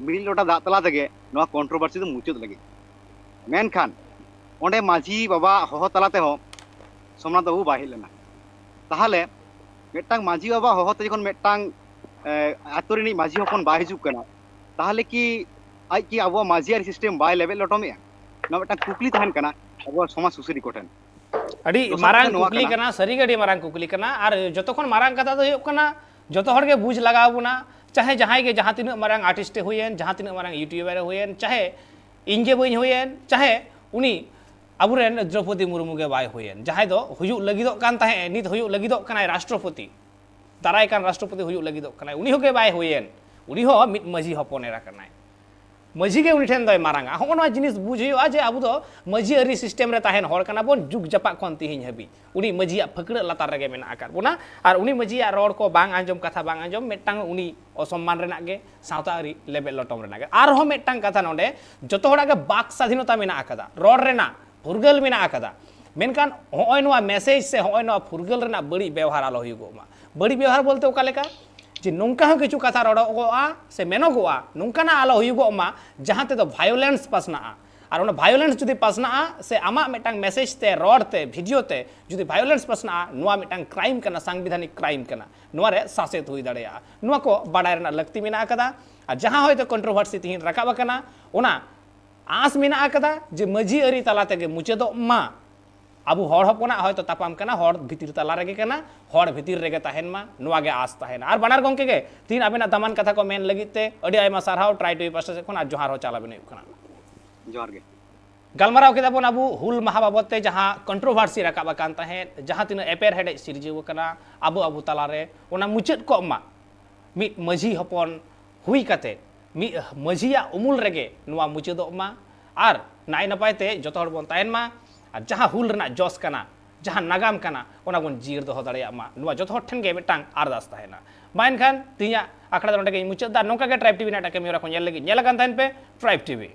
ᱢᱤᱫ ᱞᱚᱴᱟ ᱫᱟᱜ ᱛᱟᱞᱟ ᱛᱮᱜᱮ ᱱᱚᱣᱟ ᱠᱚᱱᱴᱨᱳভার্সি ᱫᱚ ᱢᱩᱪᱟᱹᱫ ᱞᱟᱹᱜᱤᱫ ᱢᱮᱱᱠᱷᱟᱱ ᱚᱸᱰᱮ ᱢᱟᱹᱡᱷᱤ ᱵᱟᱵᱟ ᱦᱚᱦᱚ ᱛᱟᱞᱟ ᱛᱮᱦᱚᱸ ᱥᱚᱢᱱᱟথ ᱵᱟᱵᱩ ᱵᱟᱭ ᱦᱮᱡ ᱞᱮᱱᱟ তাহলে मेटांग माझी बाबा होहते जखन मेटांग आतोरिनी माझी हपन बाय हिजुक कना ताहले कि आज कि अब माझियारी सिस्टम बाय लेवल लटोमे ना मेटांग कुकली तहन कना अब समाज सुसरी कोठन अड़ी मारांग कुकली कना सरी गडी मारांग कुकली कना और जतखन मारांग कथा दो हुयुक कना जतो हर के बुझ लगावबुना चाहे जहां के जहां तिन मारांग आर्टिस्ट हुयेन जहां तिन मारांग यूट्यूबर हुयेन चाहे इंगे बइन हुयेन चाहे उनी अबुरेन द्रौपदी मुर्मू के बाय हुयेन जहां दो हुयुक लगिदो कान ताहे नित हुयुक लगिदो कनाय राष्ट्रपति दाराय कान राष्ट्रपति हुयुक लगिदो कनाय उनी होके बाय हुयेन उनी हो मिट मजी हपनेरा कनाय मजी के उनी ठेन दय मारांगा होनो जिनिस बुझ हुयुआ जे अबु दो मजी अरी सिस्टम रे ताहेन हर कना बोन जुग जपा कोन तिहिन हबी उनी मजिया फकड़ लातार रेगे मेना आकार बोना और उनी मजिया रोड को बांग आंजम कथा बांग आंजम मेटांग उनी असम्मान रेना गे सावता अरी लेबेल लटम रेना गे आर हो मेटांग कथा नोडे जतो होड़ा के बाक स्वाधीनता मेना आकादा रोड रेना फुरगल मेना आकादा मेनकान होय नोआ मैसेज से होय नोआ फुरगल रेना बड़ी व्यवहार आलो हुयुगोमा बड़ी व्यवहार बोलते ओका लेका जे नोंका हो किछु कथा रड़ोगोआ से मेनोगोआ नोंकाना आलो हुयुगोमा जहां ते तो वायोलेंस पासना और उन वायोलेंस जुदी पासना से आमा मेटांग मैसेज ते रोड ते वीडियो ते जुदी वायोलेंस पासना नोआ मेटांग क्राइम कना संविधानिक क्राइम कना नोआ रे सासेत हुई दड़ेया नोआ को बाडाय रेना लक्ति मेना आकादा और जहां होय तो कंट्रोवर्सी तिहिन राकाब कना ओना आस मेना आकादा जे मजी अरी तला तेगे मुचेदो मा अब हर हपना हयतो तापाम कना हर भितिर तला रेगे कना हर भितिर रेगे ताहेन मा नोआ गे आस ताहेन और बानार गंके गे तीन आबेना दमान कथा को मेन लगित ते अडी आयमा सारहाव ट्राई टू पास से कोन जोहार हो चाला बेने कना जोहार गे गलमाराव केदा बोन अबु हुल माहा बाबते जहां कंट्रोवर्सी राकाब कान ताहेन जहां तीन एपेर हेडे सिरजिव कना अबु तला रे ओना मुचेद को मा मिट मजी हपन हुई कते मी मजिया उमुल रेगे नोआ मुचेदो मा और नाय नपायते जतो हर बोन ताहेन मा और जहां हुल रना जस कना जहां नागाम कना ओना बोन जीर दो दड़िया मा नोआ जतो हर ठन गे मिटांग आरदास ताहेना मा एनखान तिया आखड़ा नोंडे गे मुचेद दा नोंका गे ट्राइब टीवी नाटा कैमरा को नेल लगी नेल कान ताहेन पे ट्राइब टीवी।